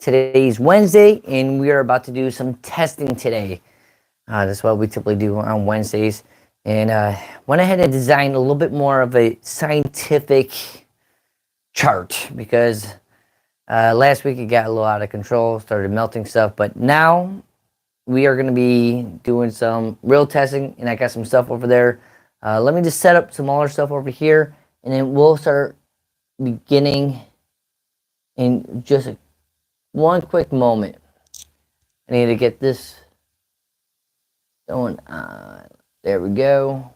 Today's Wednesday, and we are about to do some testing today. That's what we typically do on Wednesdays. And went ahead and designed a little bit more of a scientific chart because last week it got a little out of control, started melting stuff. But now we are going to be doing some real testing, and I got some stuff over there. Let me just set up some other stuff over here, and then we'll start beginning in just one quick moment. I need to get this going on. There we go.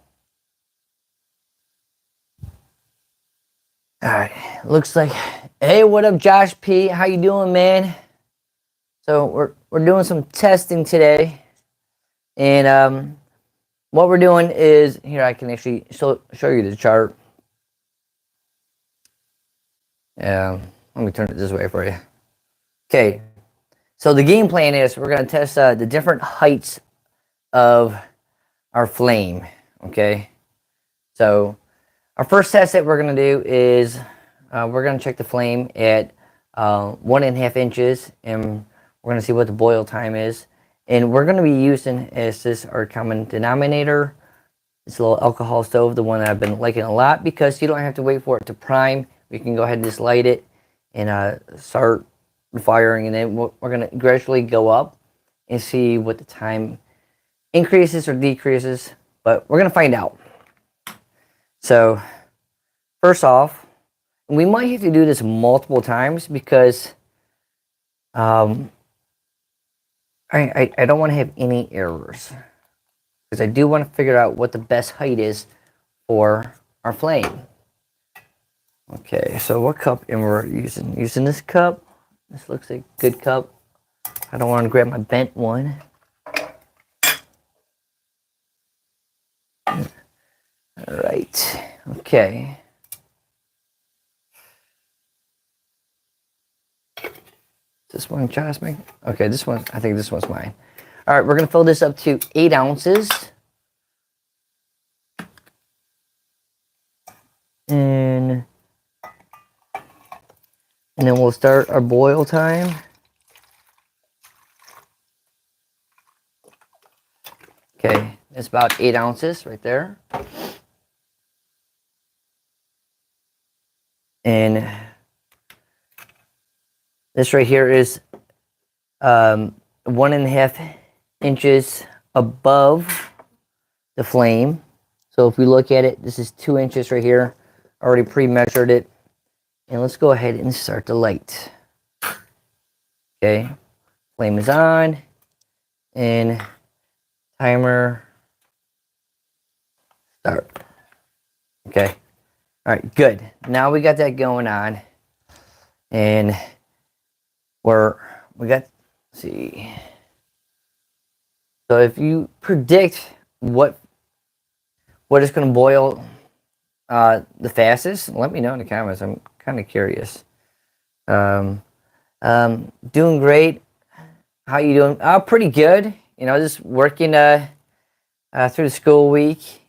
All right, looks like. Hey, what up, Josh P? How you doing, man? So we're doing some testing today, and what we're doing is here. I can actually show you the chart. Let me turn it this way for you. Okay, so the game plan is we're going to test the different heights of our flame. Okay, so our first test that we're going to do is we're going to check the flame at 1.5 inches, and we're going to see what the boil time is. And we're going to be using as this our common denominator. It's a little alcohol stove, the one that I've been liking a lot because you don't have to wait for it to prime. We can go ahead and just light it and start firing, and then we're going to gradually go up and see what the time increases or decreases, but we're going to find out. So first off, we might have to do this multiple times because I don't want to have any errors, because I do want to figure out what the best height is for our flame. Okay, so what cup am we using? Using this cup. This looks like a good cup. I don't want to grab my bent one. All right. Okay. This one, Jasmine? Okay, this one, I think this one's mine. All right, we're going to fill this up to 8 ounces. And then we'll start our boil time. Okay, it's about 8 ounces right there. And this right here is 1.5 inches above the flame. So if we look at it, this is 2 inches right here. Already pre-measured it. And let's go ahead and start the light. Okay, flame is on. And timer start. Okay. All right, good. Now we got that going on. And let's see. So if you predict what is going to boil the fastest, let me know in the comments. I'm kind of curious. Doing great. How you doing? Oh, pretty good. You know, just working through the school week.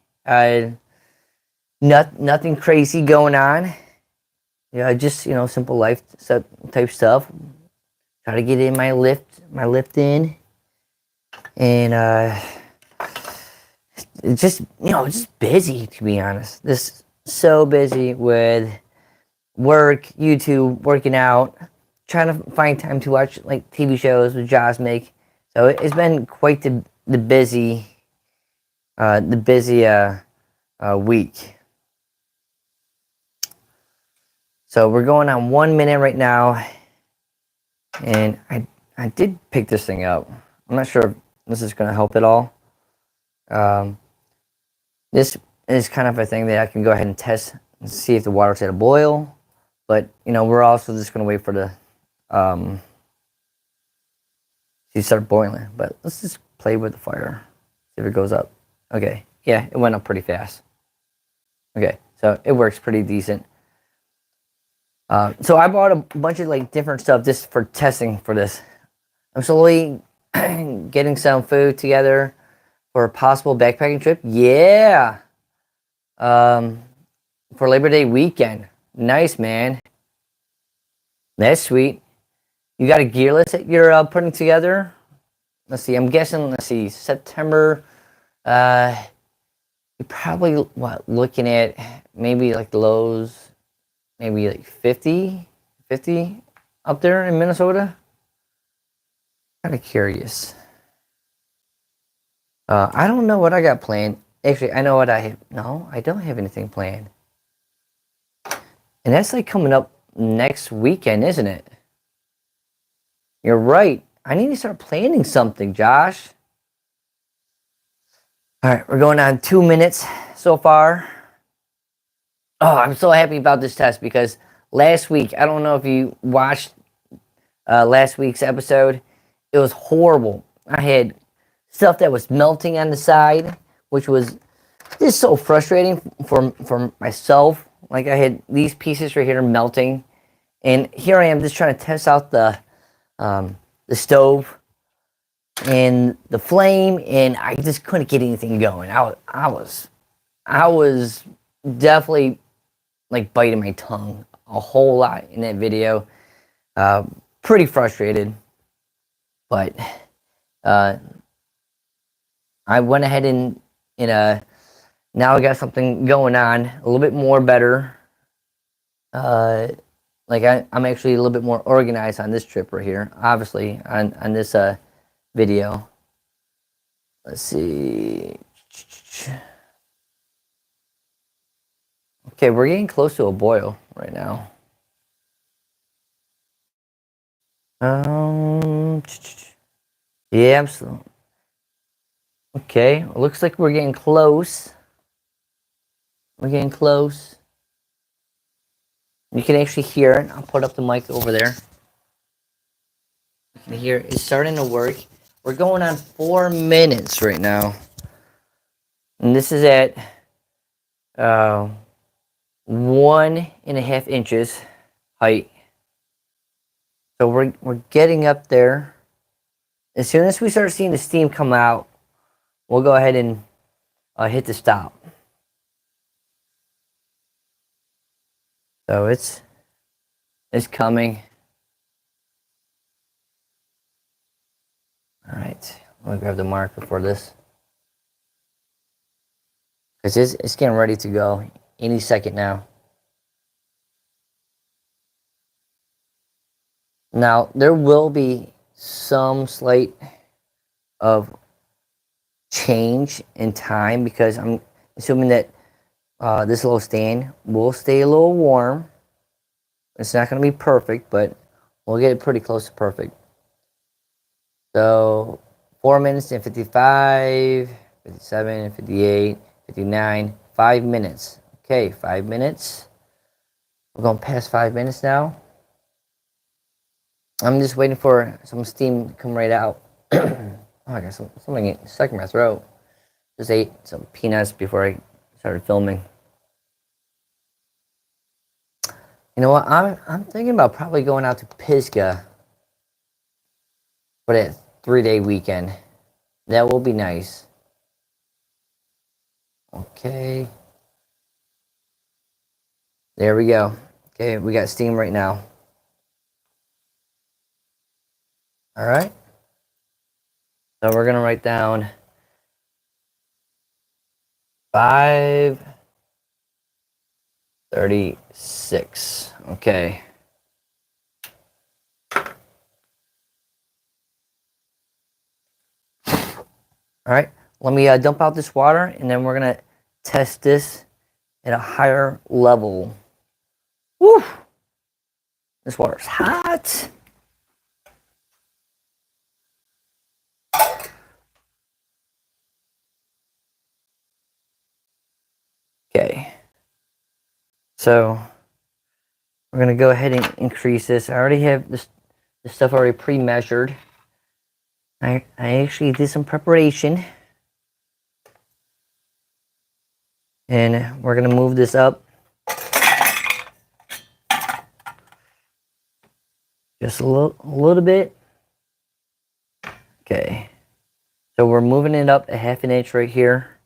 Nothing crazy going on. Yeah, just simple life type stuff. Try to get in my lift in, and just busy, to be honest. Just so busy with work, YouTube, working out, trying to find time to watch like TV shows with Josmic. So it's been quite the busy week. So we're going on 1 minute right now, and I did pick this thing up. I'm not sure if this is going to help at all. This is kind of a thing that I can go ahead and test and see if the water's at a boil. But we're also just going to wait for the to start boiling. But let's just play with the fire, see if it goes up. Okay, yeah, it went up pretty fast. Okay, so it works pretty decent. So I bought a bunch of different stuff just for testing for this. I'm slowly getting some food together for a possible backpacking trip. Yeah. For Labor Day weekend. Nice, man. That's sweet. You got a gear list that you're putting together. Let's see. I'm guessing. Let's see. September. You're probably looking at maybe like lows, maybe like 50 up there in Minnesota. Kind of curious. I don't know what I got planned. Actually, I know what I have. No, I don't have anything planned. And that's like coming up next weekend, isn't it? You're right. I need to start planning something, Josh. All right, we're going on 2 minutes so far. Oh, I'm so happy about this test because last week, I don't know if you watched last week's episode, it was horrible. I had stuff that was melting on the side, which was just so frustrating for myself. Like I had these pieces right here melting, and here I am just trying to test out the stove and the flame, and I just couldn't get anything going. I was definitely like biting my tongue a whole lot in that video. Pretty frustrated, but I went ahead and now I got something going on a little bit more better. Like I'm actually a little bit more organized on this trip right here, obviously on this video. Let's see. Okay, we're getting close to a boil right now. Yeah, absolutely. Okay, it looks like we're getting close. We're getting close. You can actually hear it. I'll put up the mic over there. You can hear it. It's starting to work. We're going on 4 minutes right now. And this is at 1.5 inches height. So we're getting up there. As soon as we start seeing the steam come out, we'll go ahead and hit the stop. So it's coming. All right, I'm gonna grab the marker for this because it's getting ready to go any second now. Now there will be some slight of change in time because I'm assuming that this little stand will stay a little warm. It's not going to be perfect, but we'll get it pretty close to perfect. So 4 minutes and 55, 57, 58, 59, 5 minutes. Okay, 5 minutes. We're going past 5 minutes now. I'm just waiting for some steam to come right out. Oh, I got something stuck in my throat. Just ate some peanuts before I started filming. You know what? I'm thinking about probably going out to Pisgah for that 3-day weekend. That will be nice. Okay. There we go. Okay, we got steam right now. All right. So we're gonna write down 5:36. Okay. All right. Let me dump out this water, and then we're gonna test this at a higher level. Woo! This water's hot. Okay. So we're gonna go ahead and increase this. I already have this stuff already pre-measured. I actually did some preparation. And we're gonna move this up. Just a little bit. Okay. So we're moving it up 1/2 inch right here.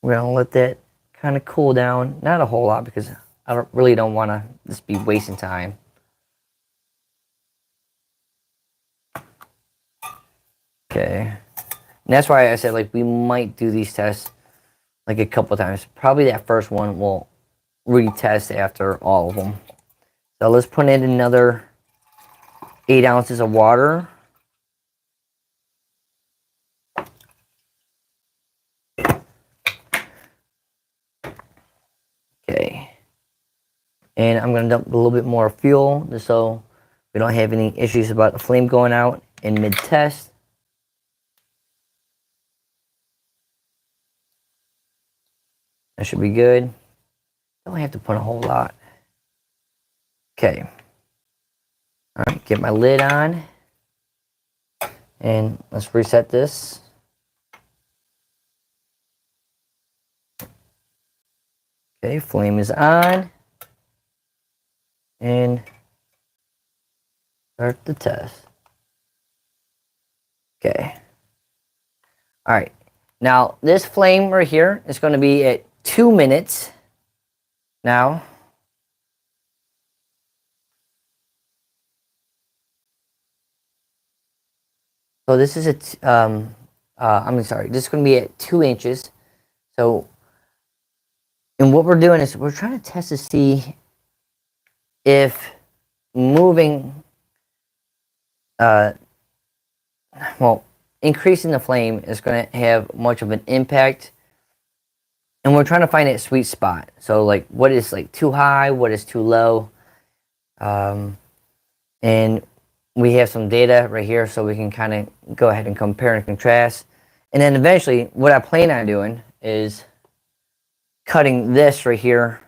We're gonna let that kind of cool down. Not a whole lot because really don't want to just be wasting time. Okay. And that's why I said, like, we might do these tests, like, a couple times. Probably that first one we'll retest after all of them. So let's put in another 8 ounces of water. Okay. And I'm going to dump a little bit more fuel just so we don't have any issues about the flame going out in mid-test. That should be good. Don't have to put a whole lot. Okay. All right, get my lid on. And let's reset this. Okay, flame is on. And start the test. Okay. All right. Now, this flame right here is going to be at 2 minutes. Now, so this is I'm sorry, this is going to be at 2 inches. So, and what we're doing is we're trying to test to see if moving, well, increasing the flame is going to have much of an impact. And we're trying to find that sweet spot. So, like, what is, like, too high? What is too low? And we have some data right here so we can kind of go ahead and compare and contrast. And then eventually, what I plan on doing is cutting this right here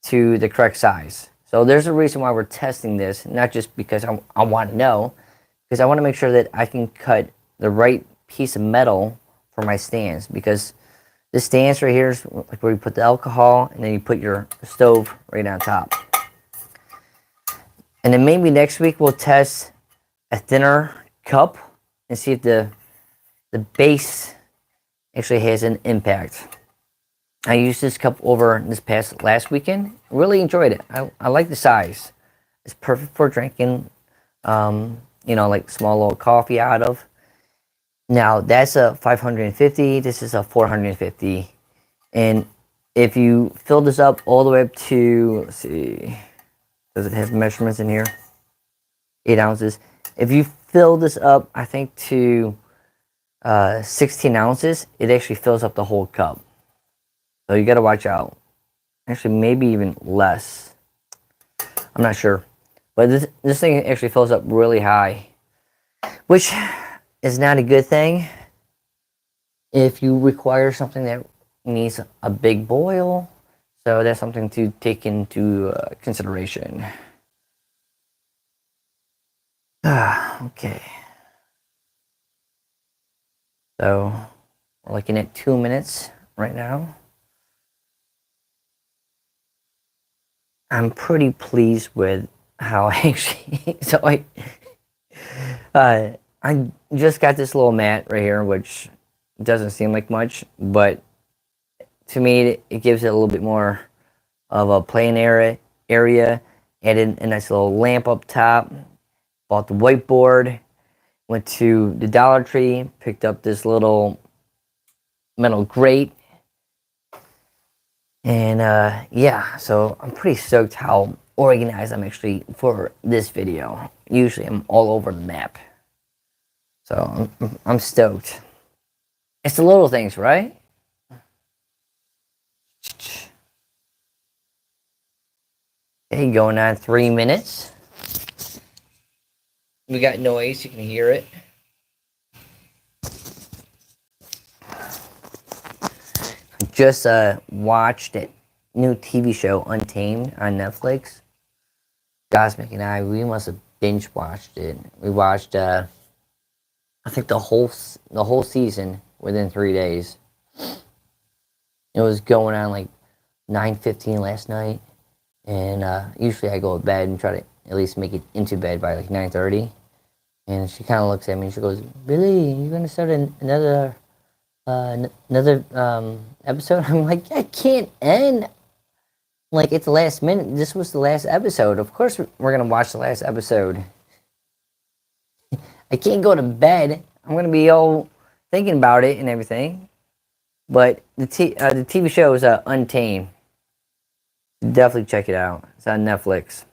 to the correct size. So there's a reason why we're testing this, not just because I want to know, because I want to make sure that I can cut the right piece of metal for my stands. Because this stands right here is like where you put the alcohol, and then you put your stove right on top. And then maybe next week we'll test a thinner cup and see if the base actually has an impact. I used this cup over this past last weekend. Really enjoyed it. I like the size. It's perfect for drinking, you know, like small little coffee out of. Now that's a 550. This is a 450. And if you fill this up all the way up to, let's see, does it have measurements in here? 8 ounces. If you fill this up, I think to 16 ounces, it actually fills up the whole cup. So you got to watch out. Actually, maybe even less. I'm not sure. But this thing actually fills up really high, which is not a good thing if you require something that needs a big boil. So that's something to take into consideration. Okay. So we're looking at 2 minutes right now. I'm pretty pleased with how I actually. So I just got this little mat right here, which doesn't seem like much, but to me it gives it a little bit more of a playing area. Added a nice little lamp up top. Bought the whiteboard. Went to the Dollar Tree. Picked up this little metal grate. And yeah, so I'm pretty stoked how organized I'm actually for this video. Usually I'm all over the map. So I'm stoked. It's the little things, right? Okay, going on 3 minutes. We got noise, you can hear it. Just watched a new TV show, Untamed, on Netflix. Cosmic and I, we must have binge watched it. We watched, I think the whole season within 3 days. It was going on like 9:15 last night, and usually I go to bed and try to at least make it into bed by like 9:30. And she kind of looks at me and she goes, "Billy, you gonna start another episode?" I'm like, "I can't end like it's the last minute. This was the last episode. Of course, we're gonna watch the last episode. I can't go to bed. I'm gonna be all thinking about it and everything. But the TV show is Untamed. Definitely check it out. It's on Netflix.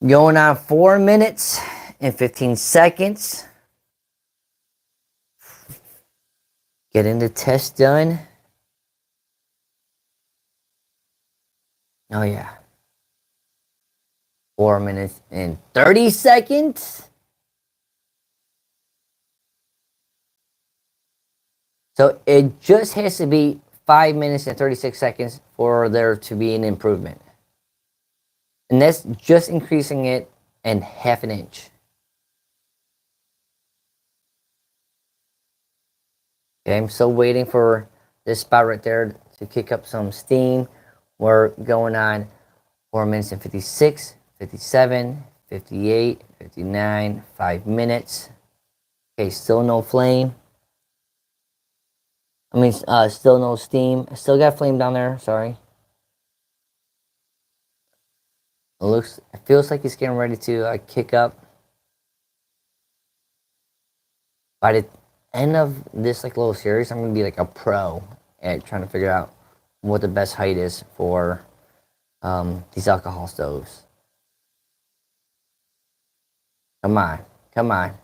Going on 4 minutes and 15 seconds. Getting the test done. Oh yeah. 4 minutes and 30 seconds. So it just has to be 5 minutes and 36 seconds for there to be an improvement. And that's just increasing it in half an inch. Okay, I'm still waiting for this spot right there to kick up some steam. We're going on 4 minutes and 56, 57, 58, 59, 5 minutes. Okay, still no flame. Still no steam. I still got flame down there, sorry. It feels like it's getting ready to kick up. By the end of this little series, I'm gonna be like a pro at trying to figure out what the best height is for these alcohol stoves. Come on, come on.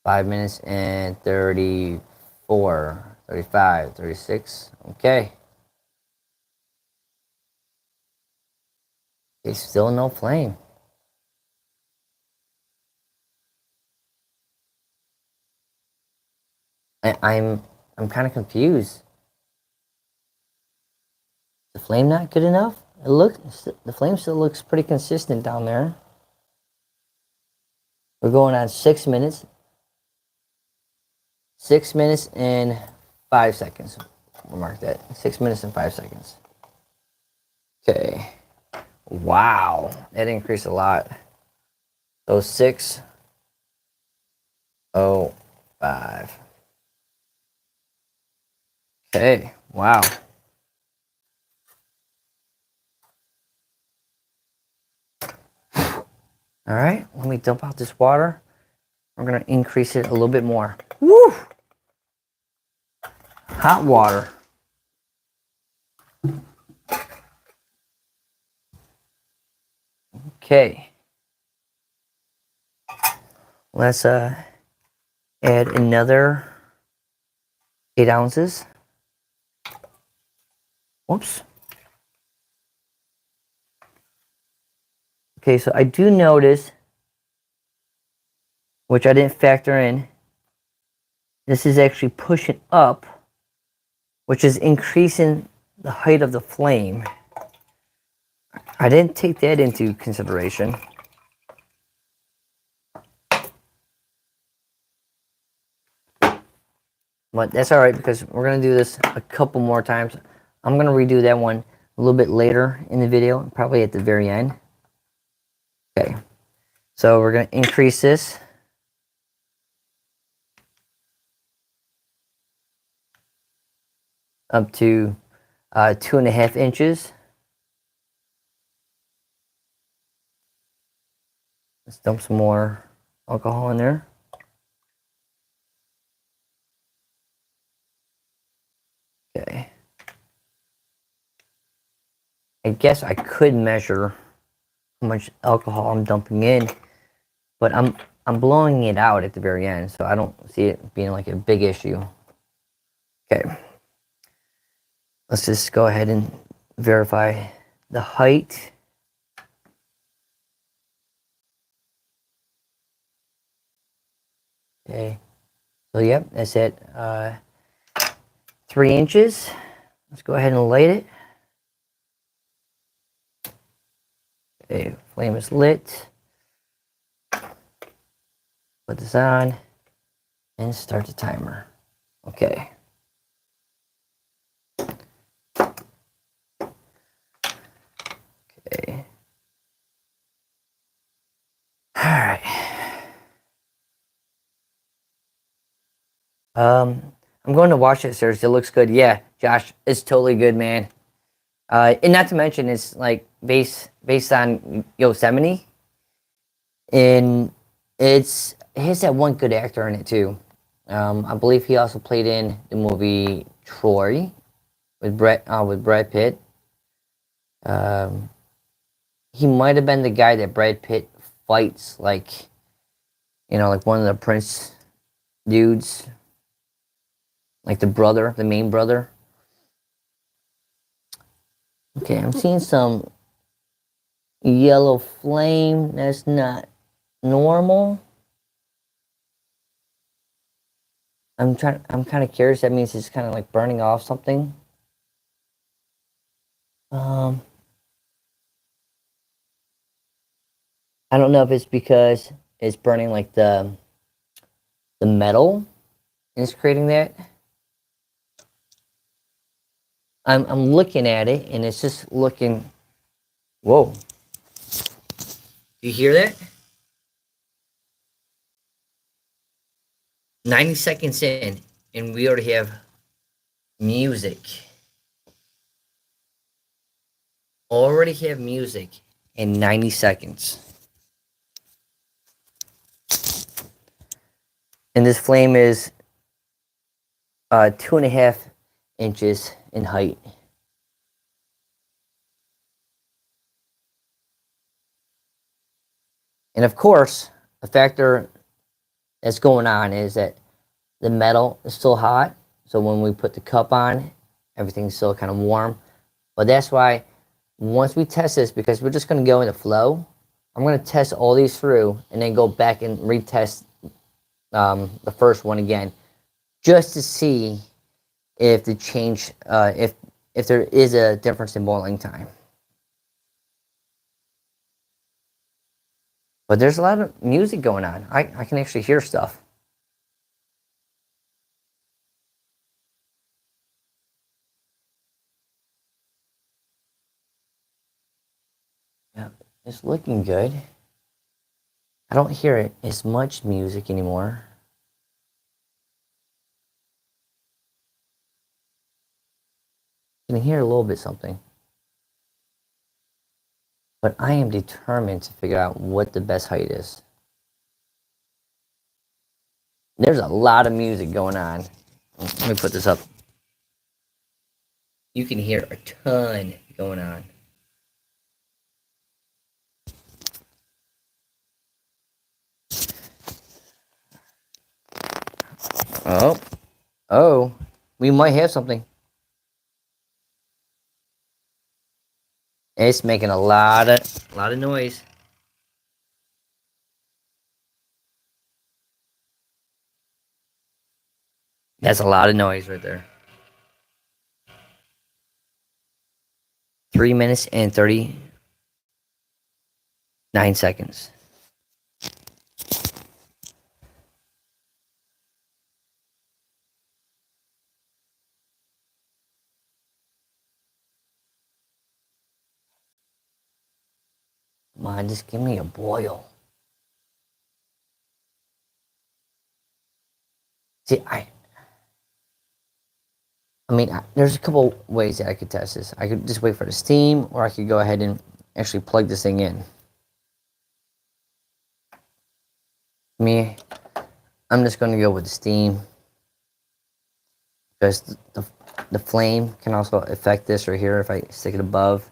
5 minutes and 34, 35, 36. Okay. There's still no flame. I'm kind of confused. The flame not good enough? The flame still looks pretty consistent down there. We're going on 6 minutes. 6 minutes and 5 seconds. We'll mark that. 6 minutes and 5 seconds. Okay. Wow. That increased a lot. So 6:05. Okay. Wow. All right. Let me dump out this water. We're going to increase it a little bit more. Woo! Hot water. Okay. Let's add another 8 ounces. Whoops. Okay, so I do notice, which I didn't factor in, this is actually pushing up, which is increasing the height of the flame. I didn't take that into consideration. But that's all right because we're going to do this a couple more times. I'm going to redo that one a little bit later in the video, probably at the very end. Okay, so we're going to increase this. Up to 2.5 inches. Let's dump some more alcohol in there. Okay. I guess I could measure how much alcohol I'm dumping in, but I'm blowing it out at the very end, so I don't see it being like a big issue. Okay. Let's just go ahead and verify the height. Okay. So yep, that's it. 3 inches. Let's go ahead and light it. Okay, flame is lit. Put this on and start the timer. Okay. Okay. All right. I'm going to watch it, sir. It looks good. Yeah, Josh, it's totally good, man. And not to mention, it's like based on Yosemite, and it has that one good actor in it too. I believe he also played in the movie Troy with Brad Pitt. Um, he might have been the guy that Brad Pitt fights, like like one of the Prince dudes, like the brother, the main brother. Okay, I'm seeing some yellow flame. That's not normal. I'm kind of curious. That means it's kind of like burning off something. Um, I don't know if it's because it's burning like the metal and it's creating that. I'm looking at it and it's just looking. Whoa! You hear that? 90 seconds in, and we already have music. Already have music in 90 seconds. And this flame is 2.5 inches in height. And of course, the factor that's going on is that the metal is still hot. So when we put the cup on, everything's still kind of warm. But that's why once we test this, because we're just going to go in the flow, I'm going to test all these through and then go back and retest the first one again, just to see if the change, if there is a difference in boiling time. But there's a lot of music going on. I can actually hear stuff. Yeah, it's looking good. I don't hear it as much music anymore. I can hear a little bit something. But I am determined to figure out what the best height is. There's a lot of music going on. Let me put this up. You can hear a ton going on. Oh, oh, we might have something. It's making a lot of noise. That's a lot of noise right there. 3 minutes and 39 seconds. Come on, just give me a boil. See, I mean, there's a couple ways that I could test this. I could just wait for the steam, or I could go ahead and actually plug this thing in. Me, I'm just going to go with the steam because the flame can also affect this right here. If I stick it above,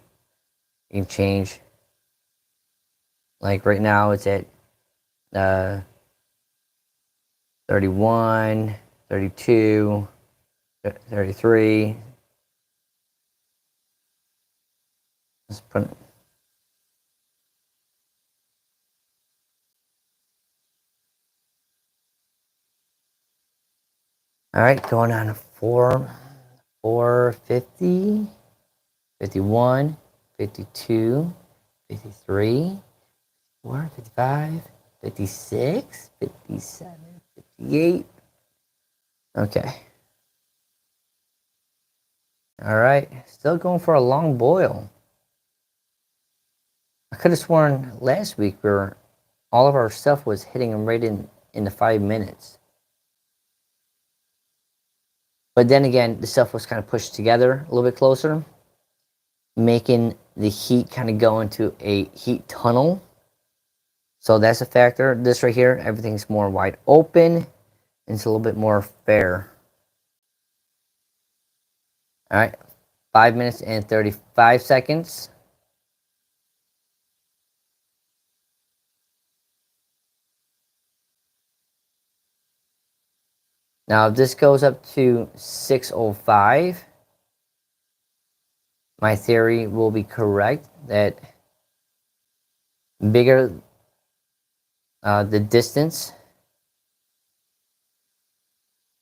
you can change. Like right now, it's at uh, 31, 32, 33. Let's put it. All right, going on to 450, 51, 52, 53, 54, 55, 56, 57, 58. Okay. All right, still going for a long boil. I could have sworn last week where all of our stuff was hitting them right in the 5 minutes. But then again, the stuff was kind of pushed together a little bit closer. making the heat kind of go into a heat tunnel. So that's a factor. This right here, everything's more wide open. And it's a little bit more fair. All right, 5 minutes and 35 seconds. Now, if this goes up to 605, my theory will be correct that bigger the distance,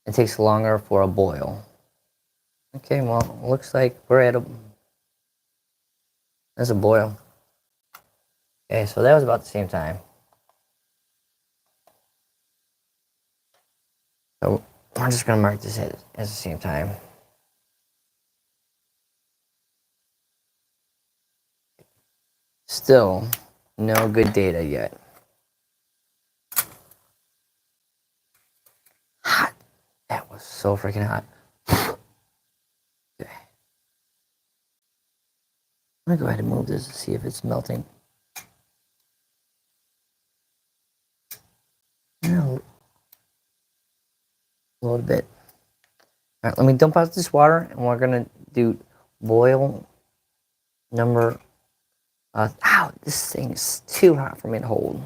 it takes longer for a boil. Okay, well, looks like we're at that's a boil. Okay, so that was about the same time. So we're just gonna mark this as the same time. Still, no good data yet. Hot. That was so freaking hot. Okay. I'm gonna go ahead and move this to see if it's melting. A little bit. All right, let me dump out this water, and we're gonna do boil number. Ow! This thing's too hot for me to hold.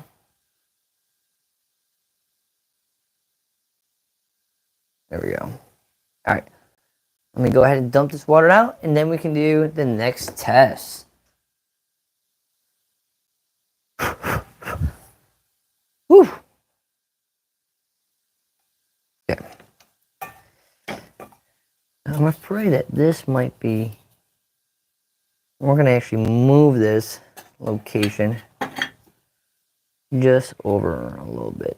There we go. All right. Let me go ahead and dump this water out, and then we can do the next test. Whew. Okay. I'm afraid that this might be. We're going to actually move this location just over a little bit.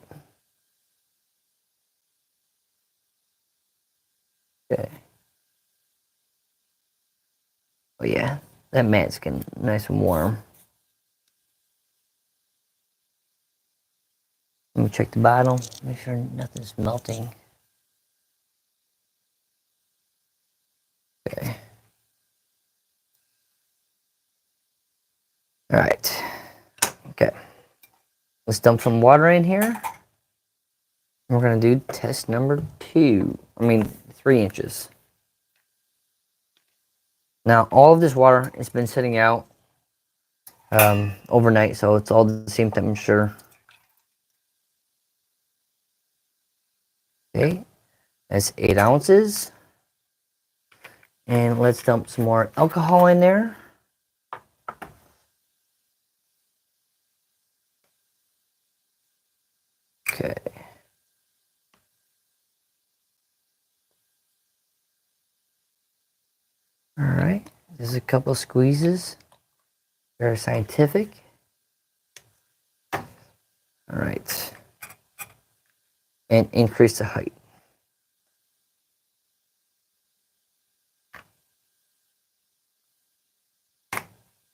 Okay. Oh yeah, that mat's getting nice and warm. Let me check the bottom, make sure nothing's melting. Okay. All right. Okay. Let's dump some water in here. We're gonna do test number 3 inches. Now, all of this water has been sitting out overnight, so it's all the same temperature. Okay, that's 8 ounces. And let's dump some more alcohol in there. Okay. All right, there's a couple squeezes. Very scientific. All right. And increase the height.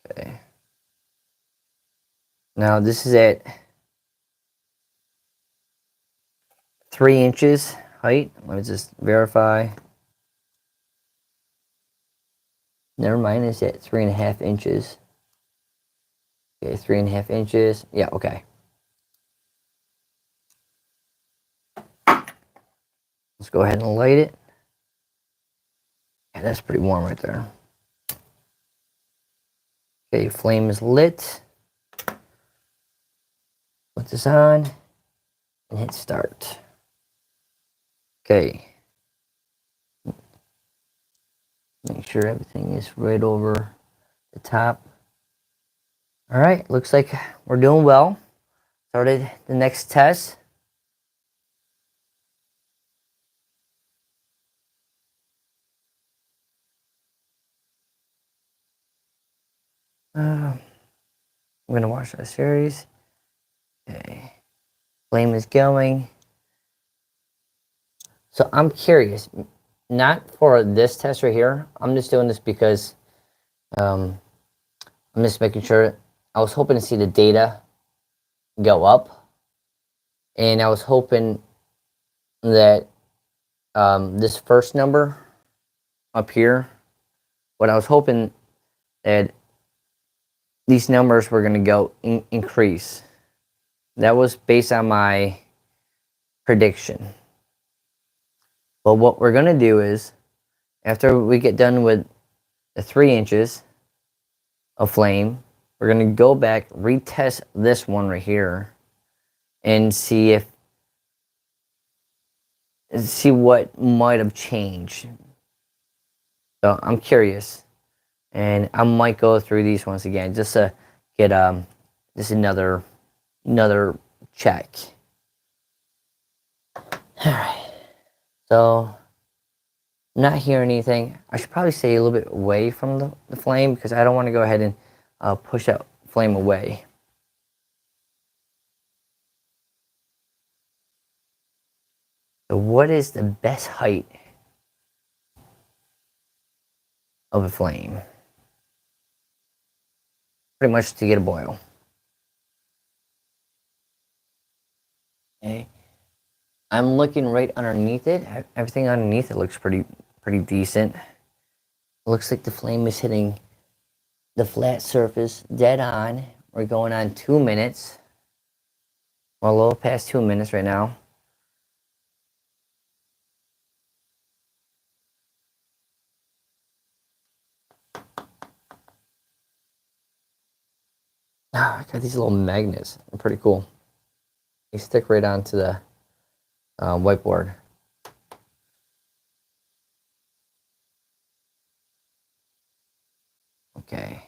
Okay. Now this is at 3 inches height. Let me just verify. Never mind, it's at 3.5 inches. Okay, 3.5 inches. Yeah, okay. Let's go ahead and light it. Yeah, that's pretty warm right there. Okay, flame is lit. Put this on and hit start. Okay. Make sure everything is right over the top. All right, looks like we're doing well. Started the next test. I'm gonna watch that series. Okay. Flame is going. So I'm curious, not for this test right here. I'm just doing this because I'm just making sure. I was hoping to see the data go up, and I was hoping that this first number up here, what I was hoping that these numbers were going to go increase. That was based on my prediction. But what we're going to do is, after we get done with the 3 inches of flame, we're going to go back, retest this one right here, and see what might have changed. So I'm curious, and I might go through these once again just to get just another check. All right. So I'm not hearing anything. I should probably stay a little bit away from the flame because I don't want to go ahead and push that flame away. So what is the best height of a flame? Pretty much to get a boil. Okay. I'm looking right underneath it. Everything underneath it looks pretty decent. It looks like the flame is hitting the flat surface dead on. We're going on 2 minutes. We're a little past 2 minutes right now. I got these little magnets. They're pretty cool. They stick right onto the whiteboard. Okay.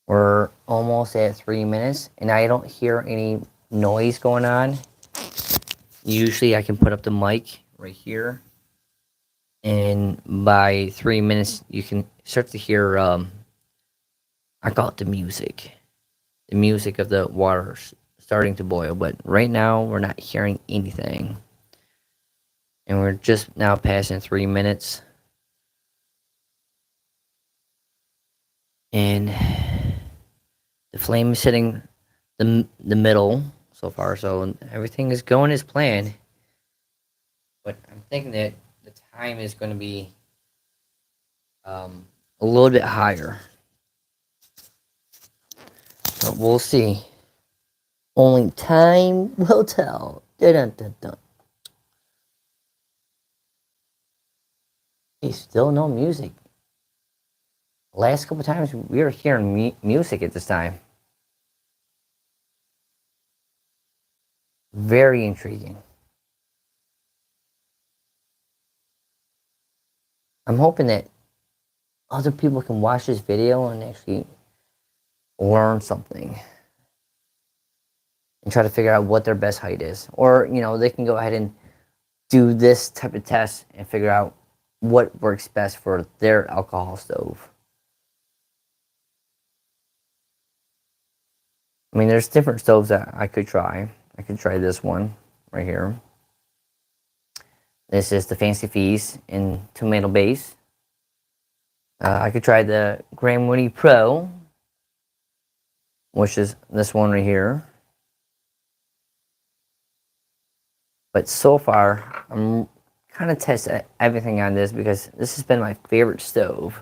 We're almost at 3 minutes, and I don't hear any noise going on. Usually I can put up the mic right here, and by 3 minutes you can start to hear, I call it the music of the water starting to boil. But right now we're not hearing anything, and we're just now passing 3 minutes. And the flame is hitting the middle so far, so everything is going as planned. But I'm thinking that the time is going to be a little bit higher. But we'll see. Only time will tell. Dun, dun, dun, dun. Hey, still no music. Last couple times we were hearing music at this time. Very intriguing. I'm hoping that other people can watch this video and actually learn something and try to figure out what their best height is. Or, they can go ahead and do this type of test and figure out what works best for their alcohol stove. I mean, there's different stoves that I could try. I could try this one right here. This is the Fancy Feast in tomato base. I could try the Graham Woody Pro, which is this one right here. But so far, I'm kind of testing everything on this because this has been my favorite stove.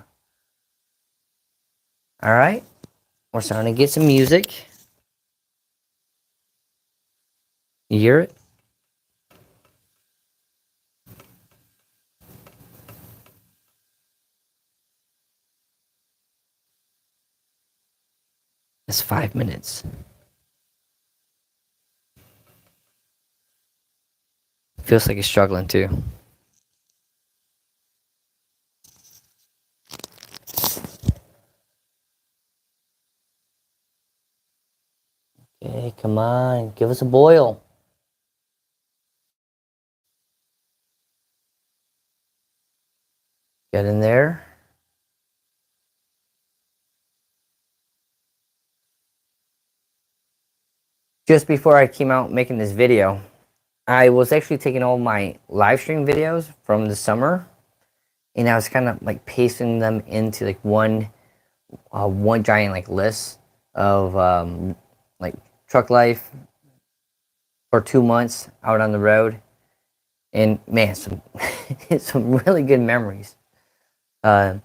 All right, we're starting to get some music. You hear it? It's 5 minutes. Feels like he's struggling too. Okay, come on, give us a boil. Get in there. Just before I came out making this video, I was actually taking all my live stream videos from the summer, and I was kind of like pasting them into like one giant like list of like truck life for 2 months out on the road, and man, some some really good memories. And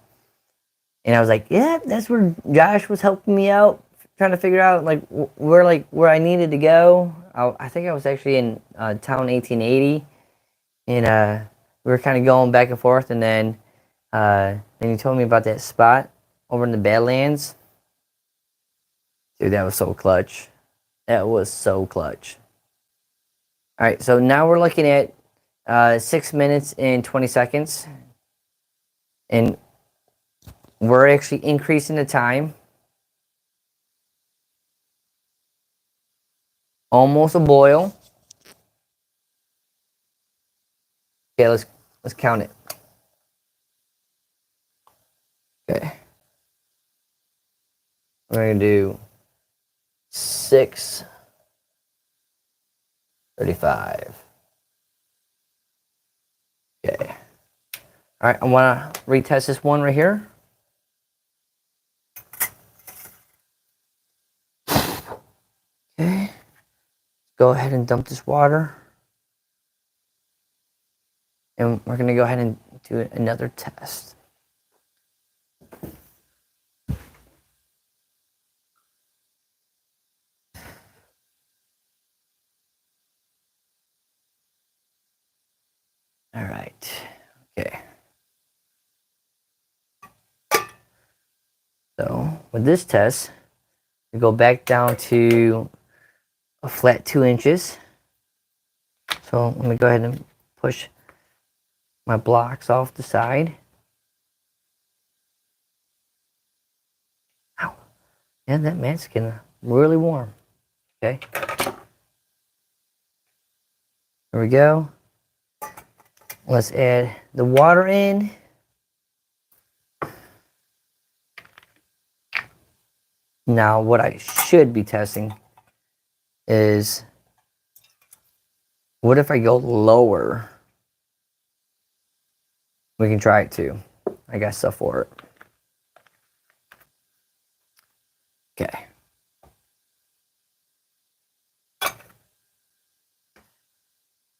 I was like, yeah, that's where Josh was helping me out, trying to figure out where I needed to go. I think I was actually in town 1880, and we were kind of going back and forth, and then he told me about that spot over in the Badlands. Dude, that was so clutch. That was so clutch. All right, so now we're looking at 6 minutes and 20 seconds, and we're actually increasing the time. Almost a boil. Okay, let's count it. Okay, we're gonna do 6:35. Okay. All right, I want to retest this one right here. Okay. Go ahead and dump this water. And we're going to go ahead and do another test. All right. Okay. So with this test, we go back down to a flat 2 inches. So let me go ahead and push my blocks off the side. Ow. Yeah, that mat's getting really warm. Okay. There we go. Let's add the water in. Now, what I should be testing is, what if I go lower? We can try it too. I got stuff for it. Okay. All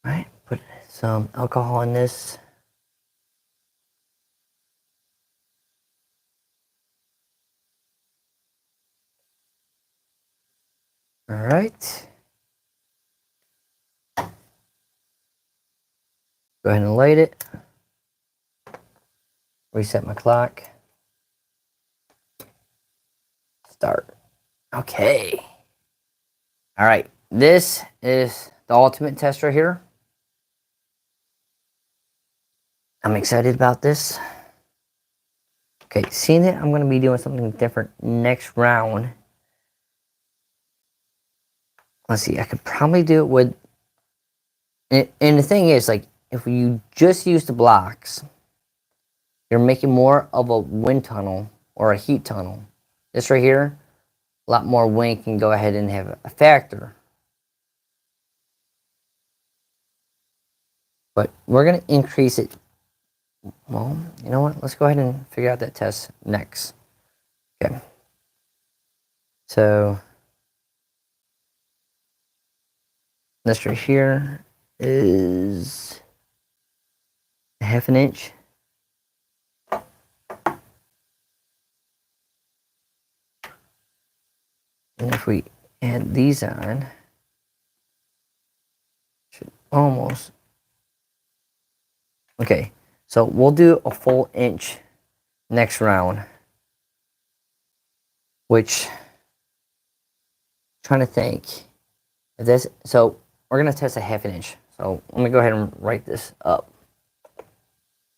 right, put some alcohol in this. All right. Go ahead and light it. Reset my clock. Start. Okay. All right. This is the ultimate test right here. I'm excited about this. Okay, seeing that I'm going to be doing something different next round. Let's see, I could probably do it with, and the thing is, like, if you just use the blocks, you're making more of a wind tunnel or a heat tunnel. This right here, a lot more wind can go ahead and have a factor. But we're going to increase it. Well, you know what? Let's go ahead and figure out that test next. Okay. So this right here is a 1/2 inch. And if we add these on, should almost. Okay, so we'll do a full inch next round, which, trying to think if this, so we're gonna test a 1/2 inch. So let me go ahead and write this up.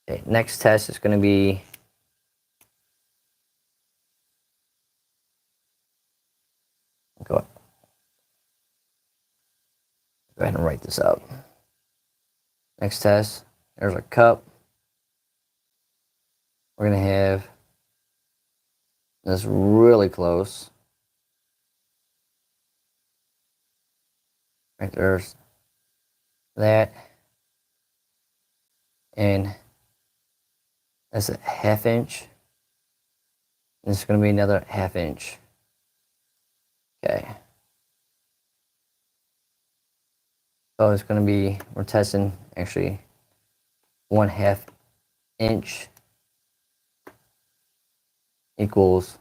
Okay, next test is gonna be go ahead and write this up. Next test, there's a cup. We're gonna have this really close. Right there's that. And that's a 1/2 inch. And it's gonna be another 1/2 inch. Okay. So it's gonna be, we're testing actually 1/2 inch equals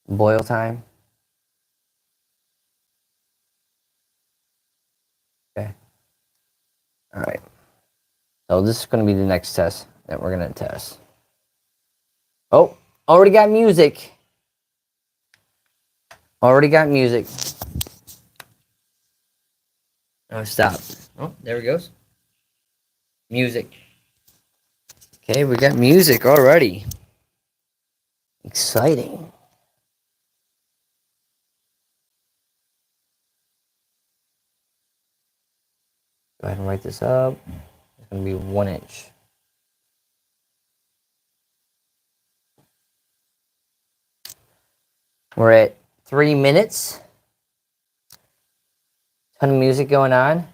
boil time. Okay. All right. So this is going to be the next test that we're going to test. Oh, already got music. Already got music. Oh, stop. Oh, there it goes. Music. Okay, we got music already. Exciting. Go ahead and write this up. It's going to be 1 inch. We're at 3 minutes. Ton of music going on.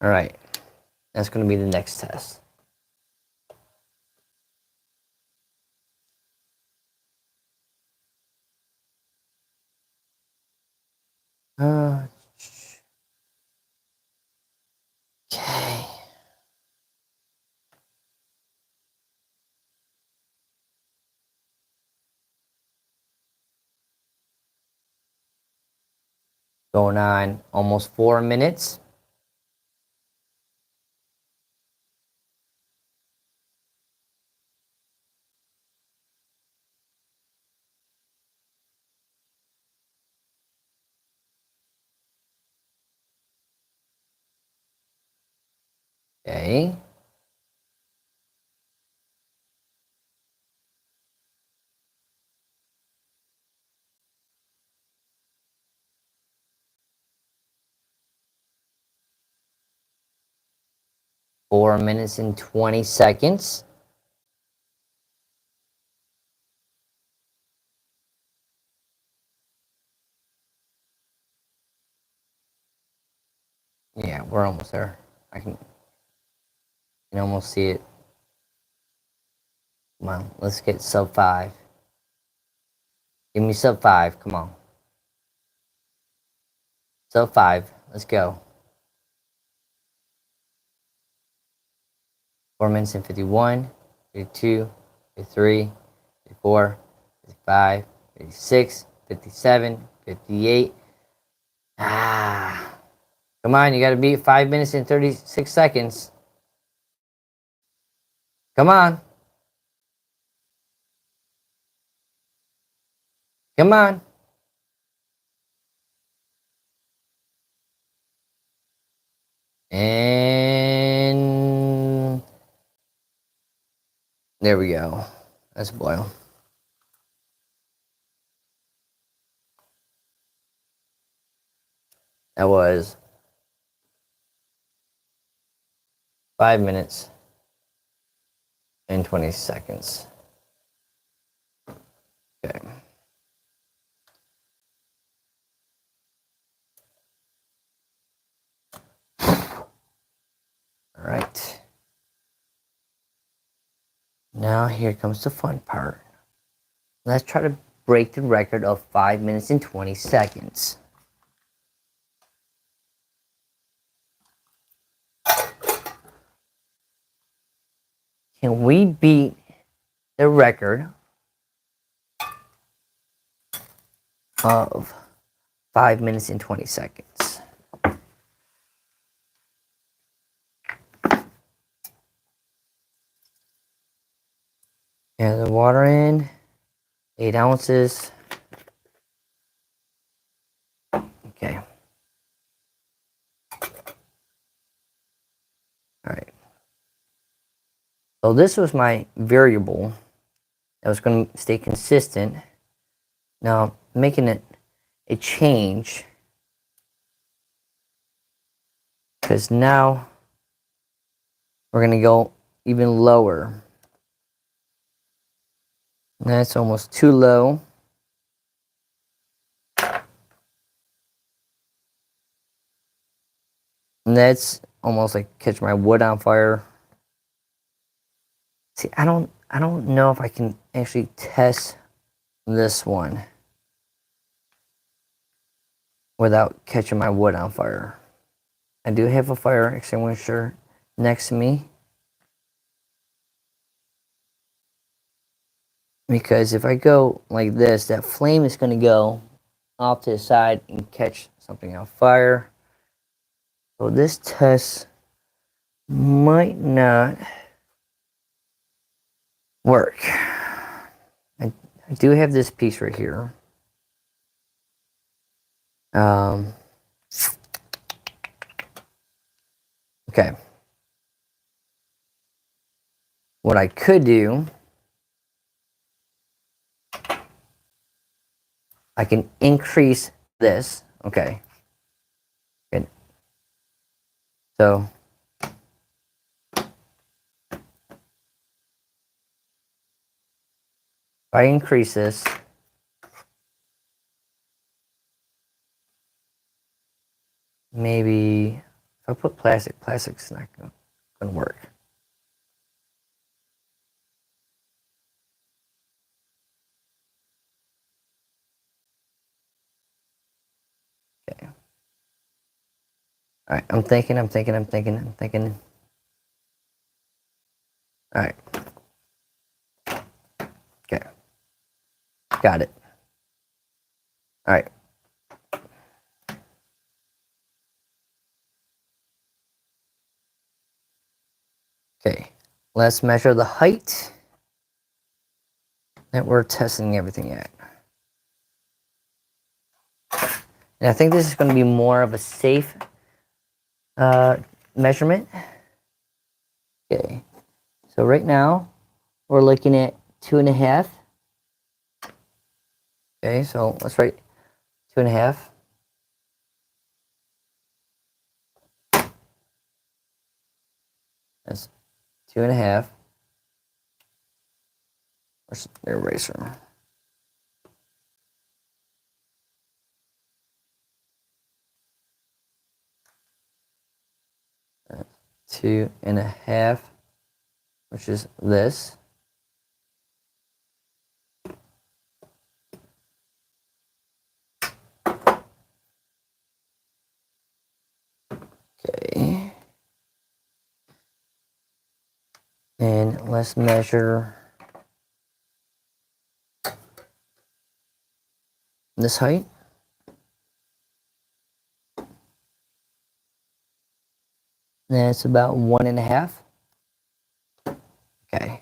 All right. That's going to be the next test. Okay. Going on almost 4 minutes. Okay. Four minutes and 20 seconds. Yeah, we're almost there. I can almost see it. Come on, let's get sub 5. Give me sub 5. Come on. Sub 5. Let's go. 4 minutes and 51, 52, 53, 54, 55, 56, 57, 58. Ah. Come on, you got to beat 5 minutes and 36 seconds. Come on. Come on. And there we go. Let's boil. That was 5 minutes and 20 seconds. Okay. All right. Now here comes the fun part. Let's try to break the record of 5 minutes and 20 seconds. Can we beat the record of 5 minutes and 20 seconds? Add the water in, 8 ounces. Okay. All right. So this was my variable that was going to stay consistent. Now, making it a change, because now we're going to go even lower. That's almost too low. And that's almost like catch my wood on fire. See, I don't know if I can actually test this one. without catching my wood on fire. I do have a fire extinguisher next to me, because if I go like this, that flame is going to go off to the side and catch something on fire. So this test might not work. I do have this piece right here. Okay. What I could do, I can increase this. Okay. Good. So if I increase this, maybe if I put plastic's not going to work. Okay. All right, I'm thinking. All right. Okay. Got it. All right. Okay. Let's measure the height that we're testing everything at. And I think this is going to be more of a safe measurement. Okay. So right now, we're looking at 2.5. Okay, so let's write 2.5. That's 2.5. Where's the eraser? That's 2.5, which is this. Okay. And let's measure this height. That's about 1.5. Okay.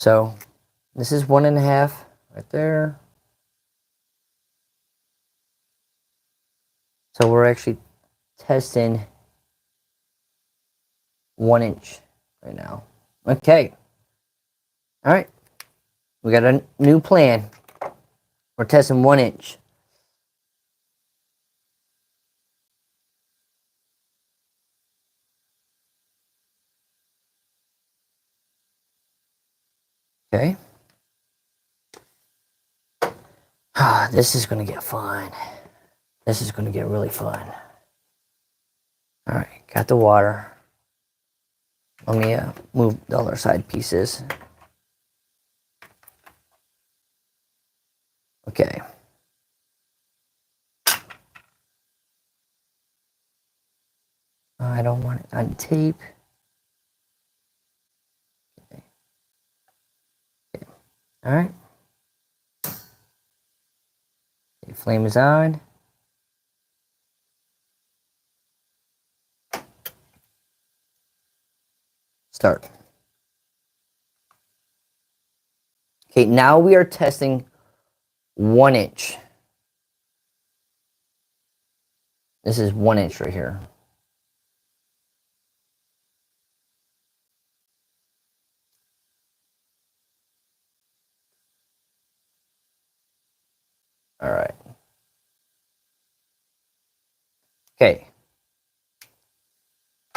So this is 1.5 right there. So we're actually testing 1 inch right now. Okay. All right. We got a new plan. We're testing 1 inch. Okay. This is going to get fun. This is going to get really fun. All right. Got the water. Let me move the other side pieces. Okay. I don't want it on tape. Okay. Okay. All right. The flame is on. Start. Okay, now we are testing 1 inch. This is 1 inch right here. All right. Okay.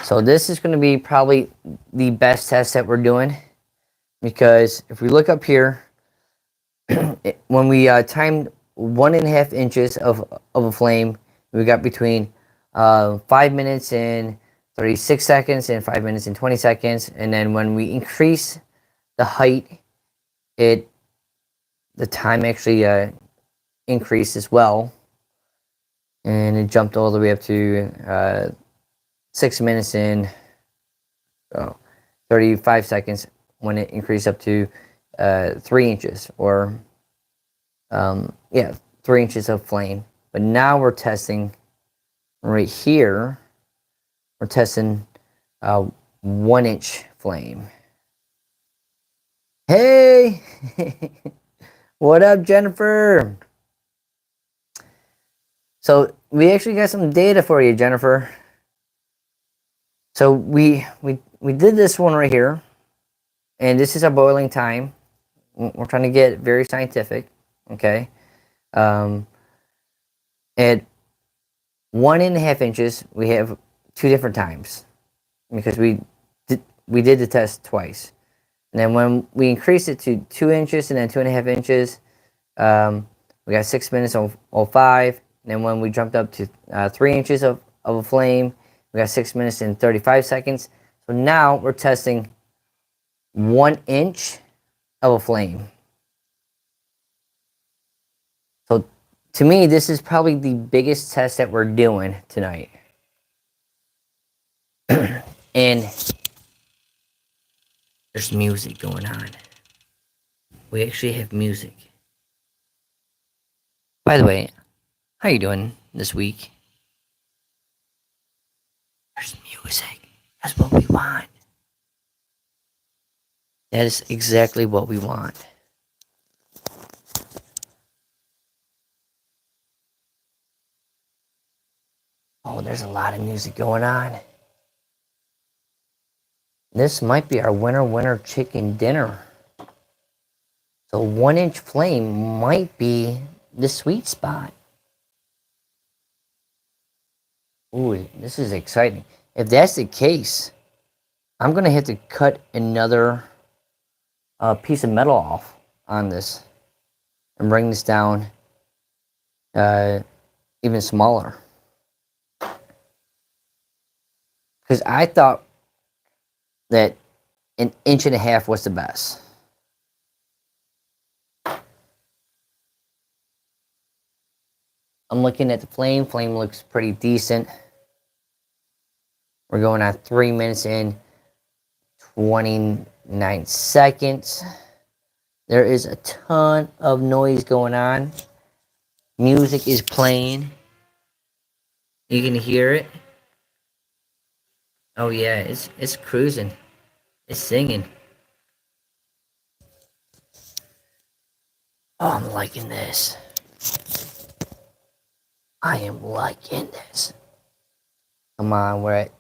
So this is going to be probably the best test that we're doing, because if we look up here, when we timed 1.5 inches of a flame, we got between 5 minutes and 36 seconds and 5 minutes and 20 seconds. And then when we increase the height, the time actually increased as well. and it jumped all the way up to 6 minutes in 35 seconds when it increased up to 3 inches, or yeah, 3 inches of flame. But now we're testing right here. We're testing 1 inch flame. Hey, what up, Jennifer? So we actually got some data for you, Jennifer. So we did this one right here, and this is our boiling time. We're trying to get very scientific, okay? At 1.5 inches, we have 2 different times because we did the test twice, and then when we increased it to 2 inches and then 2.5 inches, we got 6 minutes on 05. And then when we jumped up to 3 inches of a flame, we got 6 minutes and 35 seconds. So now we're testing 1 inch of a flame. So to me, this is probably the biggest test that we're doing tonight. And there's music going on. We actually have music. By the way, how you doing this week? There's music. That's what we want. That is exactly what we want. Oh, there's a lot of music going on. This might be our winner chicken dinner. So 1 inch flame might be the sweet spot. Ooh, this is exciting. If that's the case, I'm gonna have to cut another piece of metal off on this and bring this down even smaller. Because I thought that 1.5 inches was the best. I'm looking at the flame. Flame looks pretty decent. We're going at 3 minutes and 29 seconds. There is a ton of noise going on. Music is playing. You can hear it. Oh yeah, it's cruising. It's singing. Oh, I'm liking this. I am liking this. Come on, we're at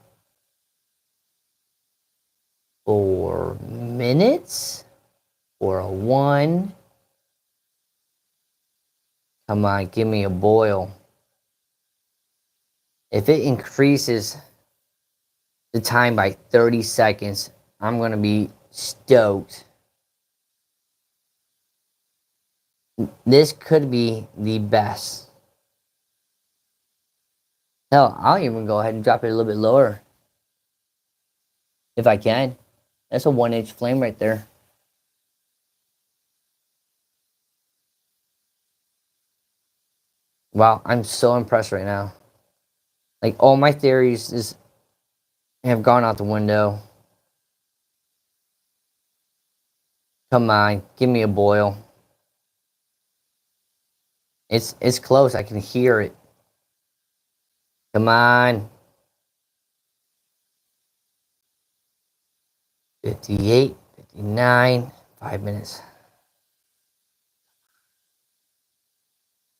4 minutes or a 1. Come on, give me a boil. If it increases the time by 30 seconds, I'm going to be stoked. This could be the best. Hell, I'll even go ahead and drop it a little bit lower. If I can. That's a 1 inch flame right there. Wow, I'm so impressed right now. Like, all my theories have gone out the window. Come on, give me a boil. It's close. I can hear it. Come on. 58, 59, 5 minutes.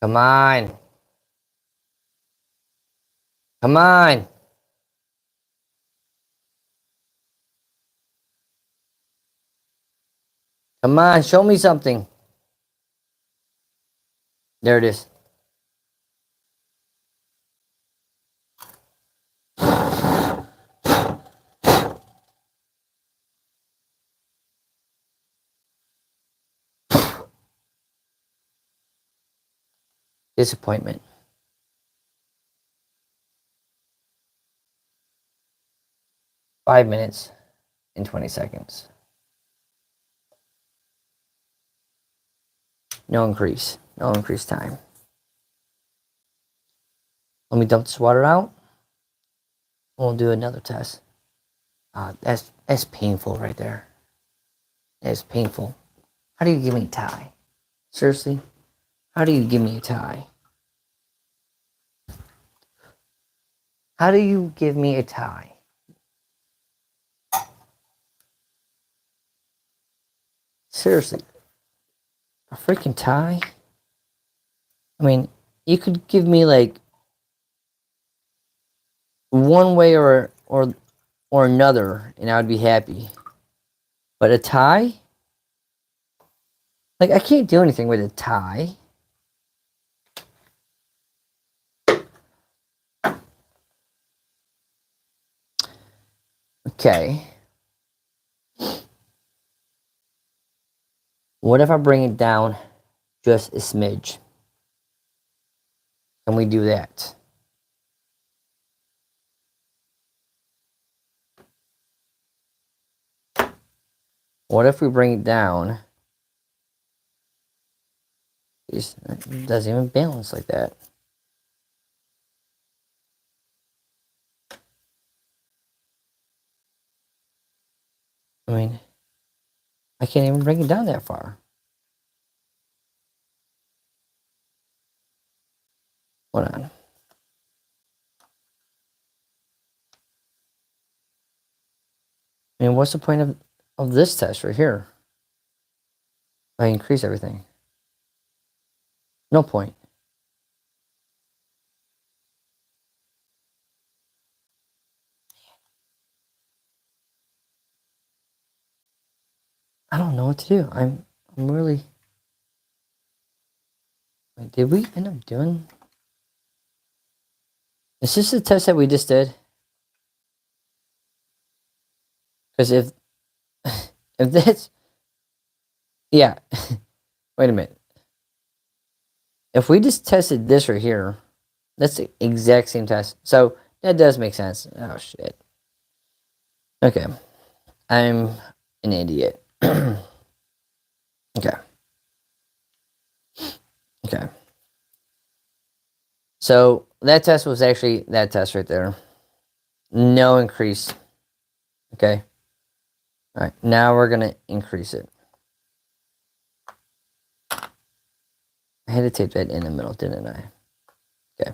Come on. Come on. Come on, show me something. There it is. Disappointment. Five minutes and 20 seconds. No increase. No increased time. Let me dump this water out. We'll do another test. That's painful right there. That's painful. How do you give me a tie? Seriously? How do you give me a tie? How do you give me a tie? Seriously? A freaking tie? I mean, you could give me like one way or another and I would be happy. But a tie? Like I can't do anything with a tie. Okay. What if I bring it down just a smidge? Can we do that? What if we bring it down? It doesn't even balance like that. I mean, I can't even bring it down that far. Hold on. I mean, what's the point of this test right here? I increase everything. No point. I don't know what to do. I'm really. Like, did we end up doing? Is this the test that we just did? Because if if that's yeah, wait a minute. If we just tested this right here, that's the exact same test. So that does make sense. Oh shit. Okay, I'm an idiot. Okay. Okay. So that test was actually that test right there. No increase. Okay. All right. Now we're going to increase it. I had to tape that in the middle, didn't I? Okay.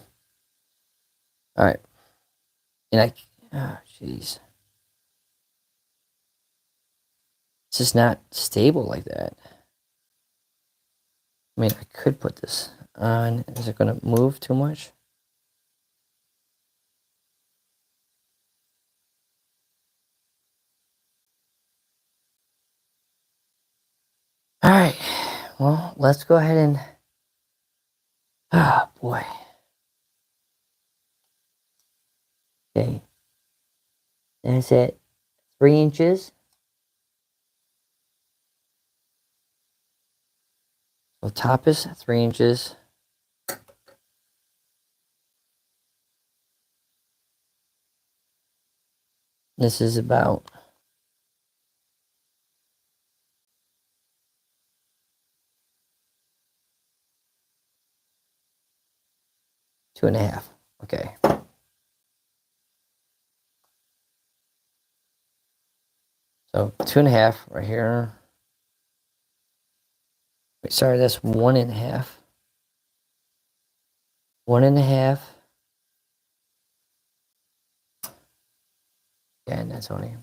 All right. And oh, jeez. It's just not stable like that. I mean, I could put this on. Is it going to move too much? All right. Well, let's go ahead and. Oh, boy. Okay. That's at 3 inches. So top is 3 inches. This is about 2.5. Okay. So 2.5 right here. Wait, sorry, that's 1.5. 1.5. Yeah, and that's only.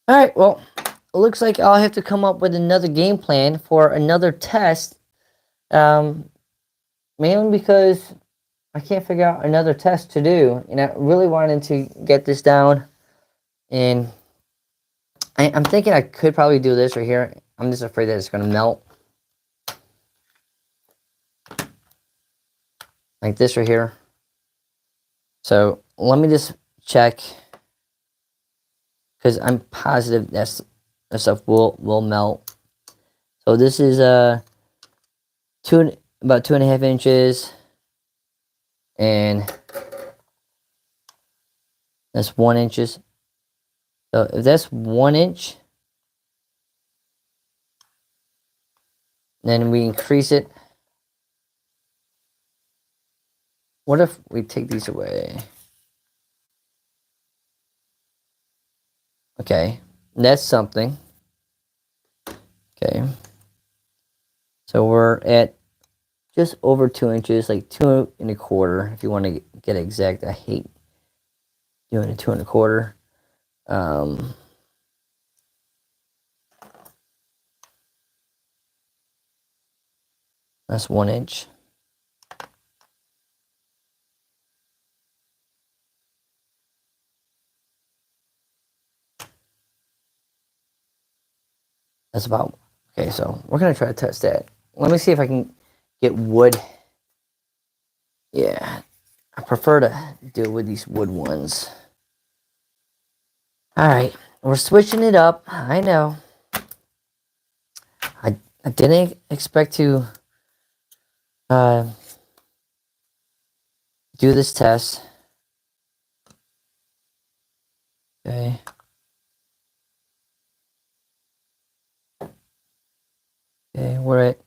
All right. Well, it looks like I'll have to come up with another game plan for another test. Mainly because I can't figure out another test to do, and I really wanted to get this down. And I'm thinking I could probably do this right here. I'm just afraid that it's going to melt. Like this right here. So let me just check. Because I'm positive that stuff will melt. So this is about 2.5 inches. And that's 1 inches. So if that's 1 inch, then we increase it. What if we take these away? Okay, that's something. Okay, so we're at just over 2 inches, like 2 1/4. If you want to get exact, I hate doing a 2 1/4. Um, that's 1 inch. That's about, okay, so we're gonna try to test that. Let me see if I can get wood. Yeah, I prefer to do it with these wood ones. All right, we're switching it up. I know. I didn't expect to uh, do this test. Okay. Okay, we're at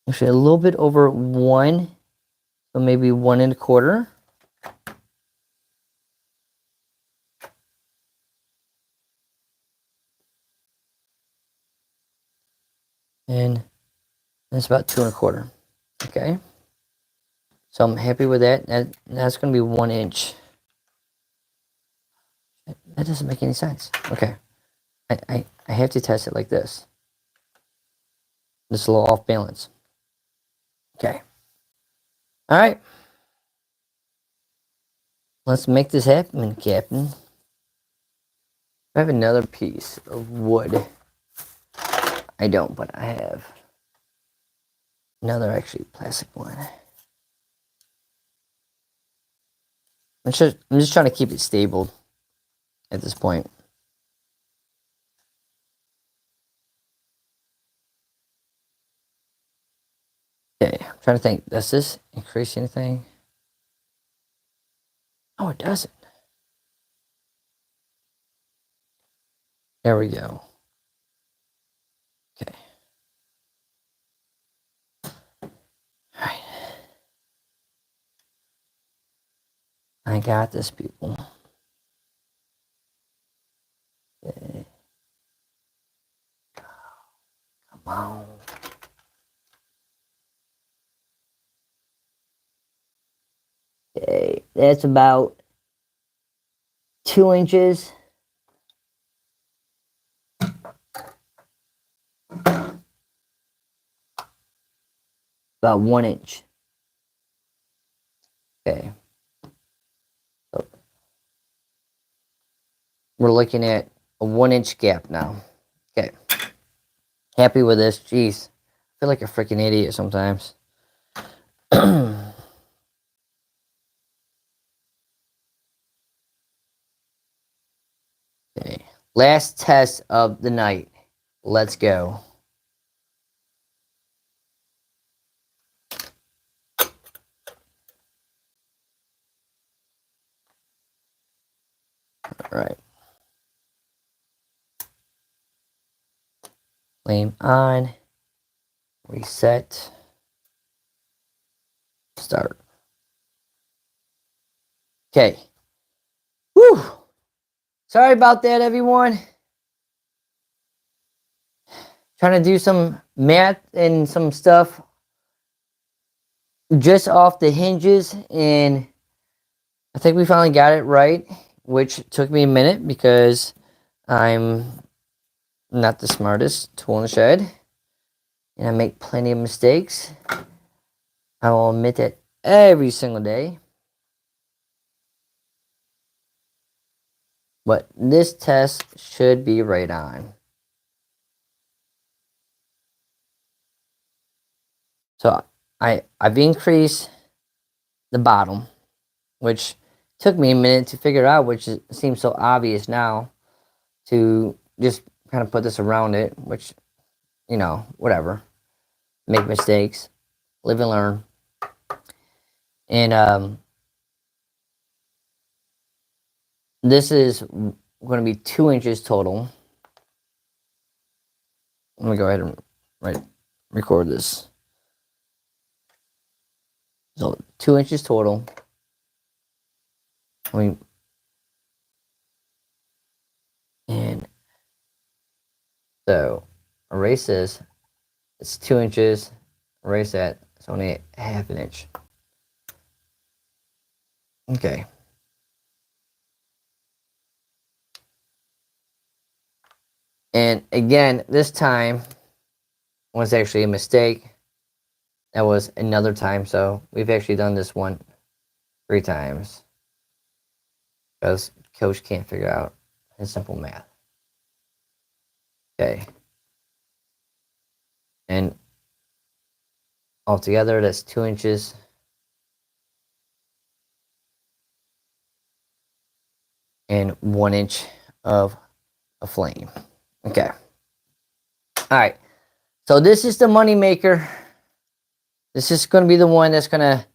actually a little bit over 1, so maybe 1 1/4. And that's about 2 1/4. Okay. So I'm happy with that. That's going to be 1 inch. That doesn't make any sense. Okay. I have to test it like this. This is a little off balance. Okay. All right. Let's make this happen, Captain. I have another piece of wood. I don't, but I have another actually plastic one. I'm just trying to keep it stable at this point. Okay, I'm trying to think. Does this increase anything? Oh, it doesn't. There we go. Okay. All right. I got this, people. Okay. Come on. Okay, that's about 2 inches. About 1 inch. Okay. So we're looking at a 1 inch gap now. Okay. Happy with this. Jeez. I feel like a freaking idiot sometimes. Okay. Last test of the night. Let's go. All right. Flame on. Reset. Start. Okay. Whew. Sorry about that, everyone. Trying to do some math and some stuff just off the hinges, and I think we finally got it right, which took me a minute because I'm not the smartest tool in the shed, and I make plenty of mistakes. I will admit that every single day. But this test should be right on. So I've increased the bottom, which took me a minute to figure out, which seems so obvious now, to just kind of put this around it, which, whatever. Make mistakes, live and learn. And this is going to be 2 inches total. Let me go ahead and record this. So 2 inches total. And so erase this. It's 2 inches. Erase that. It's only a half an inch. Okay. And again, this time was actually a mistake. That was another time. So we've actually done this one 3 times because coach can't figure out his simple math. Okay. And altogether, that's 2 inches. And 1 inch of a flame. Okay. All right. So this is the money maker. This is going to be the one that's going to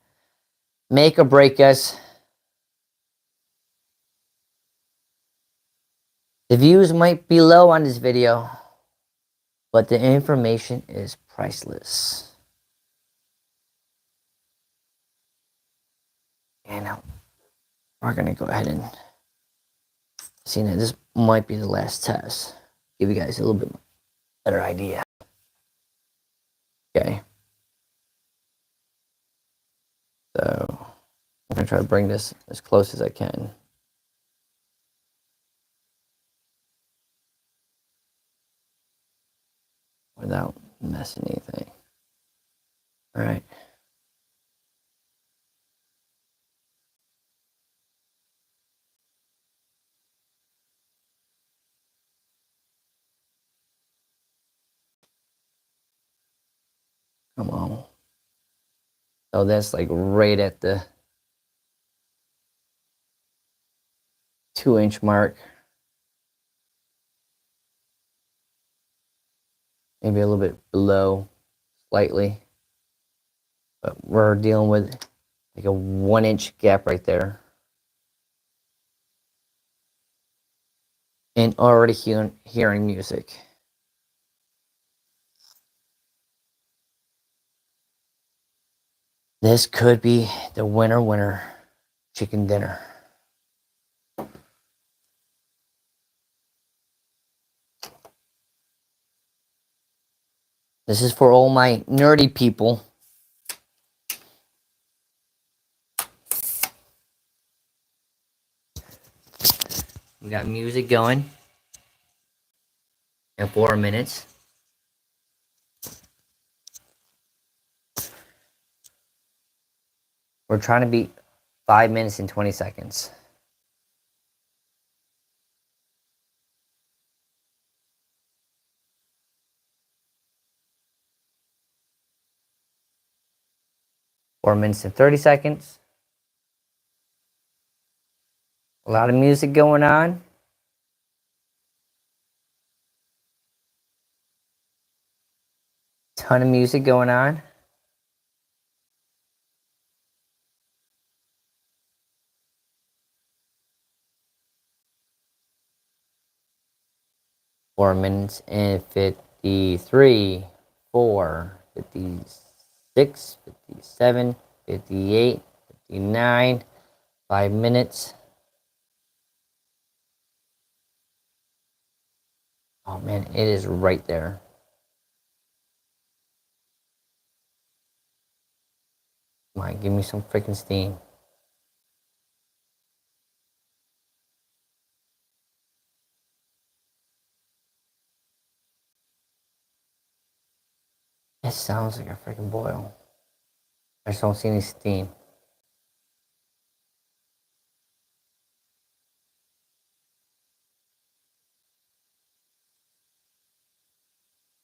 make or break us. The views might be low on this video, but the information is priceless. And we're going to go ahead and see that this might be the last test. Give you guys a little bit better idea. Okay. So I'm going to try to bring this as close as I can. Without messing anything. All right. Come on. So that's like right at the 2-inch mark. Maybe a little bit below, slightly. But we're dealing with like a 1-inch gap right there. And already hearing music. This could be the winner chicken dinner. This is for all my nerdy people. We got music going in 4 minutes. We're trying to beat 5 minutes and 20 seconds. Four minutes and 30 seconds. A lot of music going on. Ton of music going on. Four minutes and 53, 4, 56, 57, 58, 59, 5 minutes. Oh man, it is right there. Come on, give me some freaking steam. It sounds like a freaking boil. I just don't see any steam.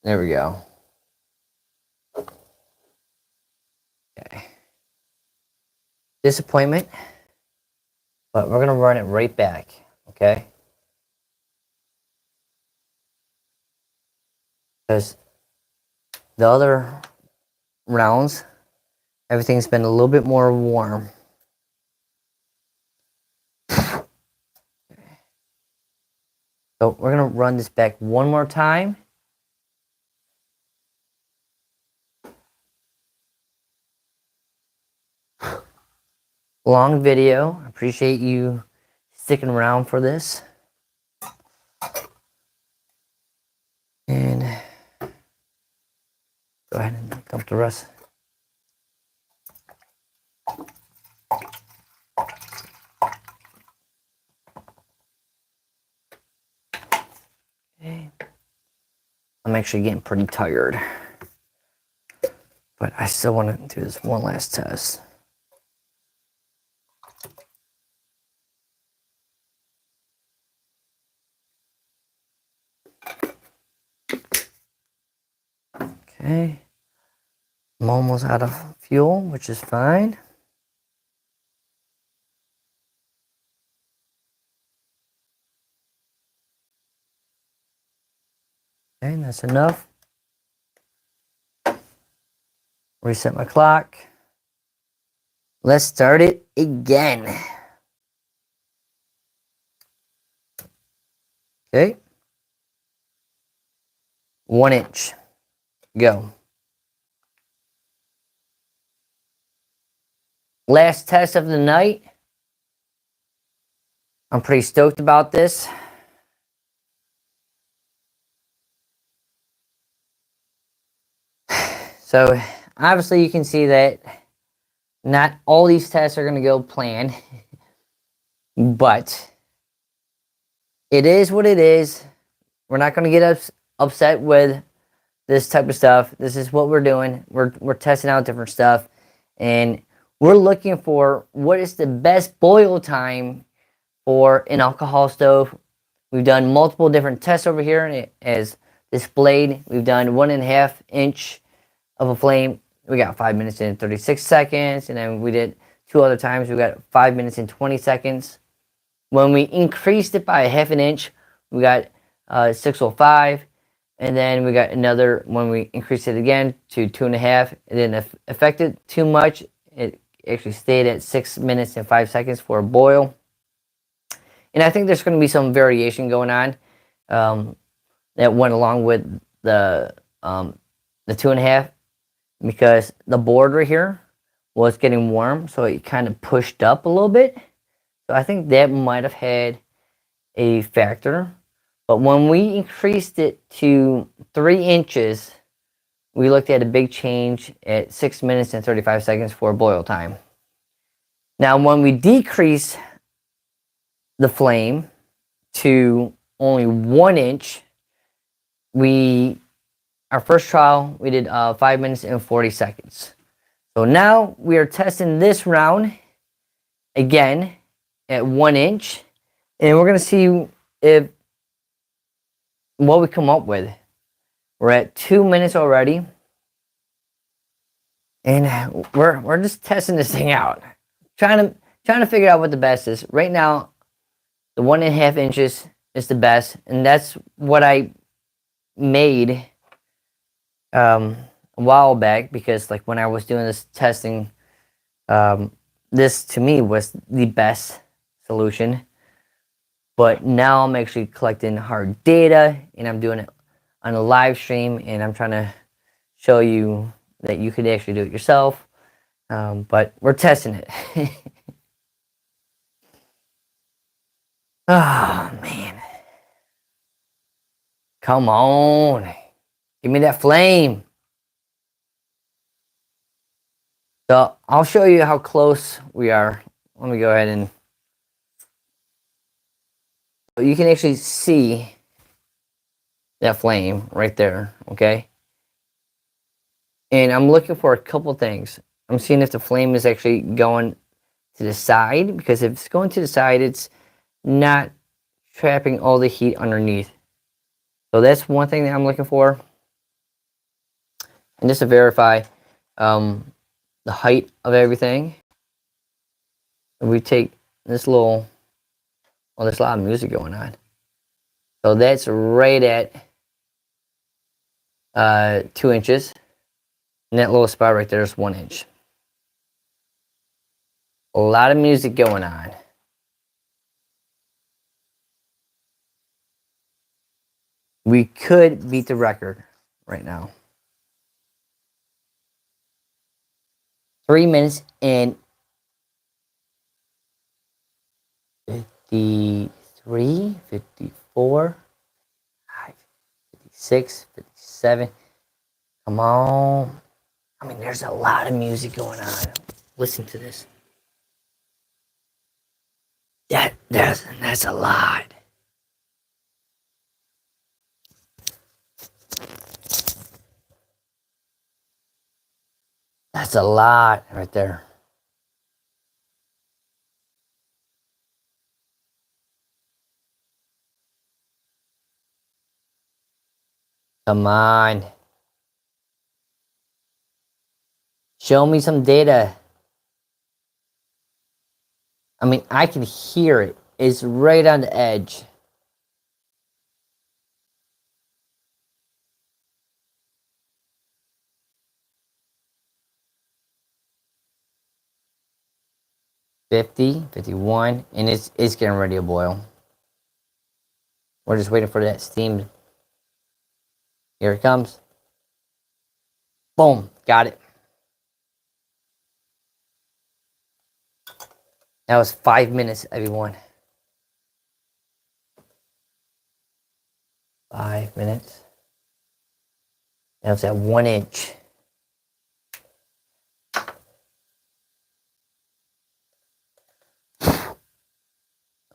There we go. Okay. Disappointment, but we're gonna run it right back, okay? Because the other rounds, everything's been a little bit more warm. So we're gonna run this back one more time. long video. I appreciate you sticking around for this. And go ahead and dump the rest. Okay. I'm actually getting pretty tired, but I still want to do this one last test. Okay. I'm almost out of fuel, which is fine. Okay, that's enough. Reset my clock. Let's start it again. Okay. 1 inch. Go. Last test of the night. I'm pretty stoked about this. So obviously you can see that not all these tests are going to go planned, but it is what it is. We're not going to get upset with this type of stuff. This is what we're doing. We're testing out different stuff, and we're looking for what is the best boil time for an alcohol stove. We've done multiple different tests over here, and as displayed, we've done 1.5 inch of a flame. We got 5 minutes and 36 seconds, and then we did 2 other times. We got 5 minutes and 20 seconds. When we increased it by 1/2 inch, we got 6:05, and then we got another when we increased it again to 2.5. It didn't affect it too much. It actually stayed at 6 minutes and 5 seconds for a boil. And I think there's going to be some variation going on that went along with the 2.5, because the board right here was getting warm, so it kind of pushed up a little bit. So I think that might have had a factor. But when we increased it to 3 inches, we looked at a big change at 6 minutes and 35 seconds for boil time. Now, when we decrease the flame to only 1 inch, our first trial, we did 5 minutes and 40 seconds. So now we are testing this round again at 1 inch, and we're going to see what we come up with. We're at 2 minutes already, and we're just testing this thing out, trying to figure out what the best is. Right now, the 1.5 inches is the best, and that's what I made a while back, because like when I was doing this testing, this to me was the best solution. But now I'm actually collecting hard data, and I'm doing it on a live stream, and I'm trying to show you that you could actually do it yourself. But we're testing it. Oh man, come on, give me that flame. So I'll show you how close we are. Let me go ahead and you can actually see that flame right there, okay? And I'm looking for a couple things. I'm seeing if the flame is actually going to the side, because if it's going to the side, it's not trapping all the heat underneath. So that's one thing that I'm looking for. And just to verify the height of everything, we take this little, well, there's a lot of music going on. So that's right at 2 inches. And that little spot right there is 1 inch. A lot of music going on. We could beat the record right now. 3 minutes and 53, 54, 56, 57. Come on. I mean, there's a lot of music going on. Listen to this. That's a lot. That's a lot right there. Come on. Show me some data. I mean, I can hear it. It's right on the edge. $50, $51, and it's getting ready to boil. We're just waiting for that steam. Here it comes. Boom, got it. That was 5 minutes, everyone. 5 minutes. That was at 1 inch.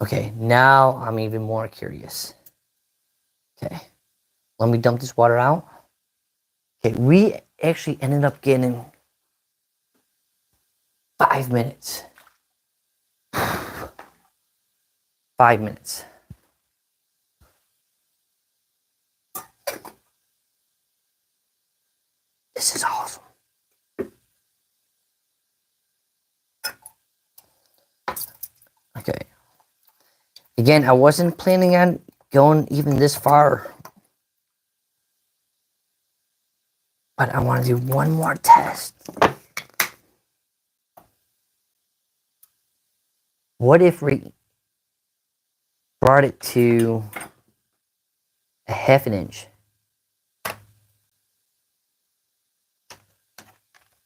Okay, now I'm even more curious. Okay, let me dump this water out. Okay, we actually ended up getting 5 minutes. 5 minutes. This is awesome. Okay. Again, I wasn't planning on going even this far. But I want to do one more test. What if we brought it to a half an inch?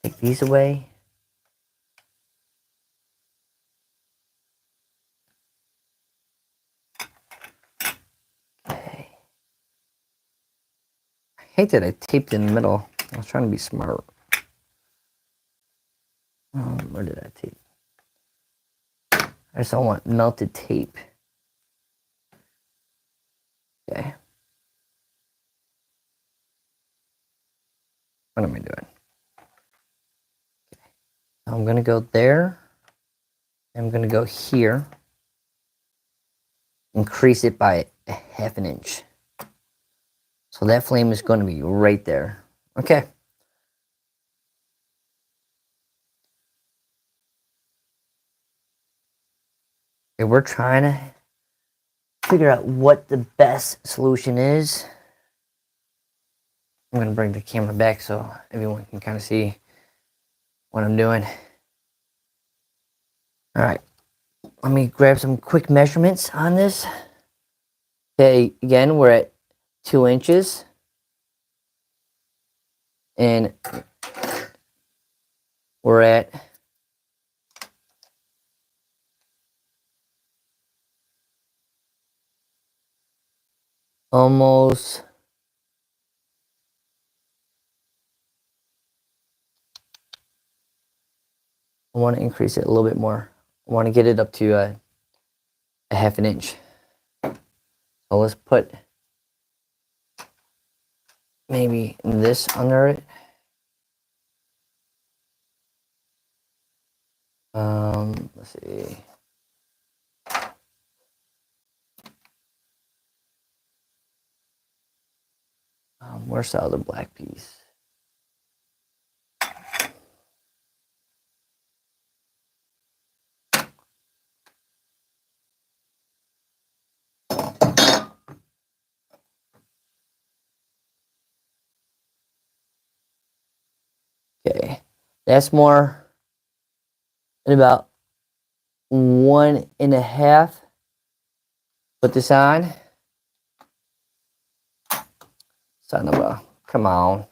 Take these away. Okay. I hate that I taped in the middle. I was trying to be smart. Where did I tape? I just don't want melted tape. Okay. What am I doing? Okay. I'm going to go there. I'm going to go here. Increase it by a half an inch. So that flame is going to be right there. Okay. Okay, we're trying to figure out what the best solution is. I'm going to bring the camera back so everyone can kind of see what I'm doing. All right. Let me grab some quick measurements on this. Okay, again, we're at 2 inches. And we're at almost I want to increase it a little bit more. I want to get it up to a half an inch. So let's put maybe this under it. Let's see. Where's the other black piece? Okay, that's more than about 1.5. Put this on. Son of a, come on.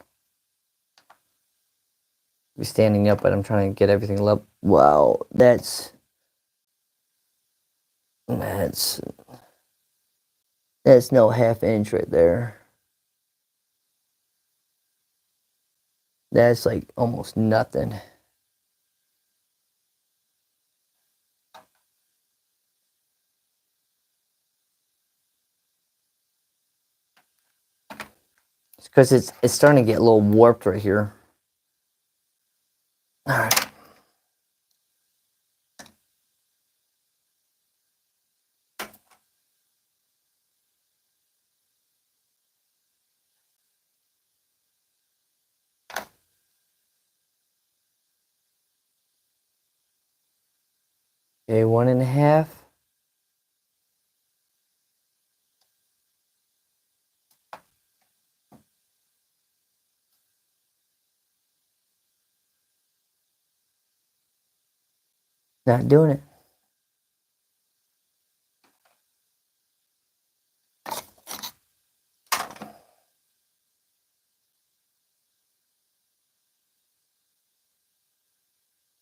Be standing up, but I'm trying to get everything up. Wow, that's That's no half inch right there. That's like almost nothing. It's because it's starting to get a little warped right here. All right. Okay, 1.5. Not doing it.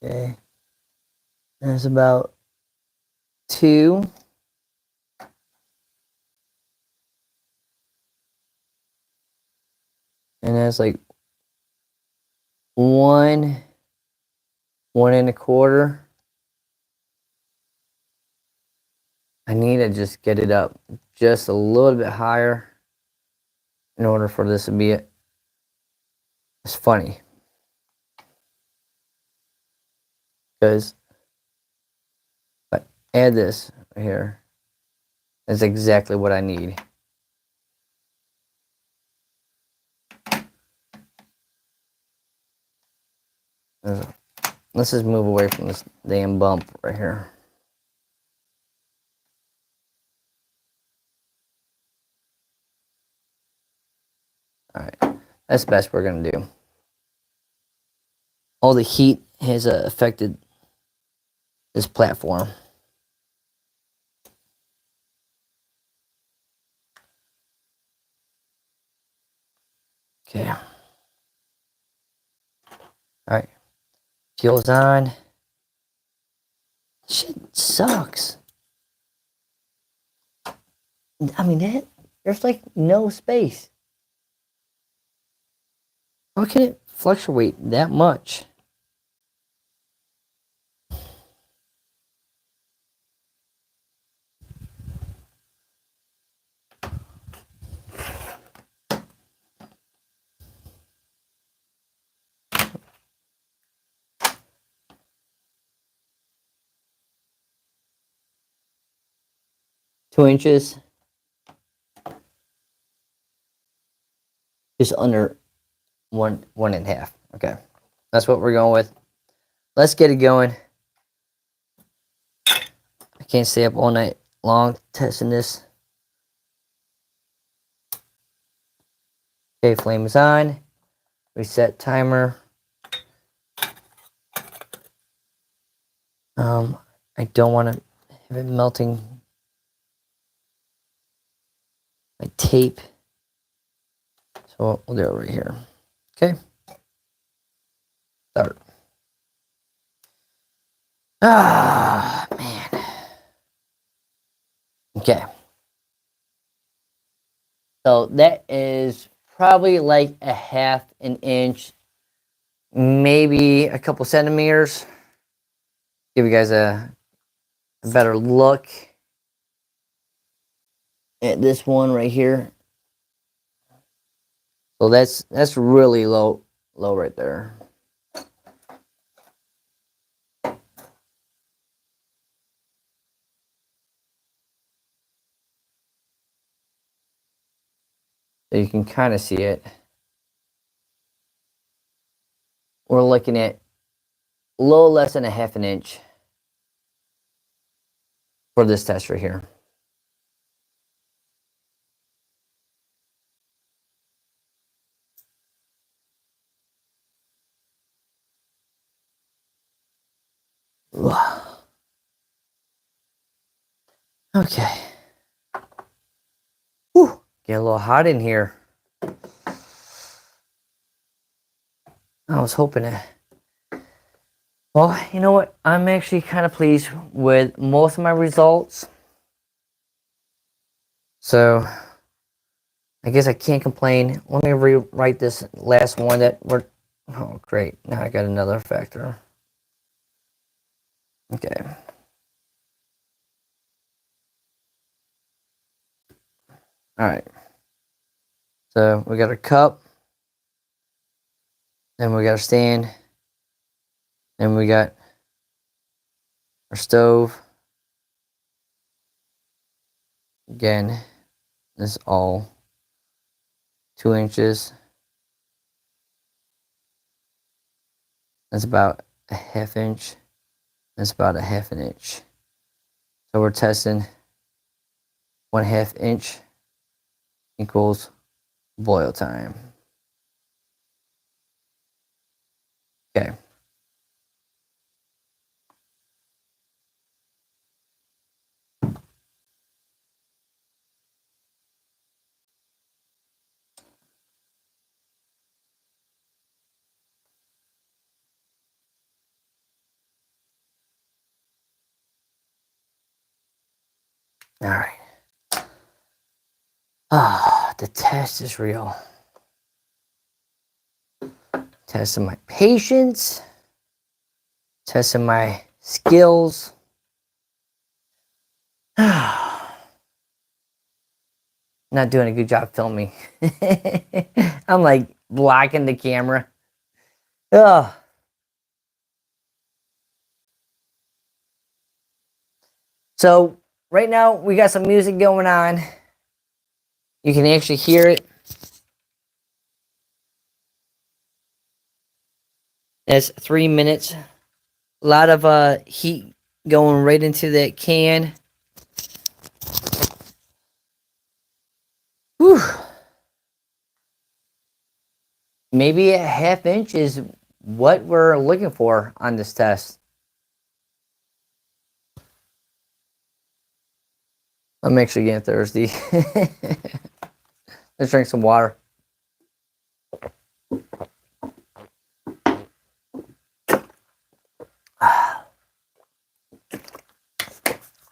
Okay. That's about 2. And that's like 1, 1.25. I need to just get it up just a little bit higher in order for this to be it. It's funny because if I add this right here, that's exactly what I need. Let's just move away from this damn bump right here. All right, that's the best we're gonna do. All the heat has affected this platform. Okay. All right. Fuel's on. Shit sucks. I mean, there's like no space. How can it fluctuate that much? Two inches. Just under 1.5. Okay. That's what we're going with. Let's get it going. I can't stay up all night long testing this. Okay, flame is on. Reset timer. I don't want to have it melting my tape. So we'll do it right here. Okay. Start. Ah, man. Okay. So that is probably like a 1/2 inch, maybe a couple centimeters. Give you guys a better look at this one right here. So that's really low right there. So you can kind of see it. We're looking at a little less than a 1/2 inch for this test right here. Okay. Whew. Get a little hot in here. I was hoping it. Well, you know what? I'm actually kind of pleased with most of my results. So I guess I can't complain. Let me rewrite this last one that we're. Oh, great. Now I got another factor. Okay. All right. So we got our cup. Then we got our stand. Then we got our stove. Again, this is all 2 inches. That's about a ½ inch. That's about a ½ inch. So we're testing 1/2 inch equals boil time. Okay. All right. Ah, the test is real. Testing my patience, testing my skills. Not doing a good job filming. I'm like blocking the camera. Ugh. So right now we got some music going on. You can actually hear it. It's 3 minutes. A lot of heat going right into that can. Whew. Maybe a ½ inch is what we're looking for on this test. I'm actually getting thirsty. Let's drink some water.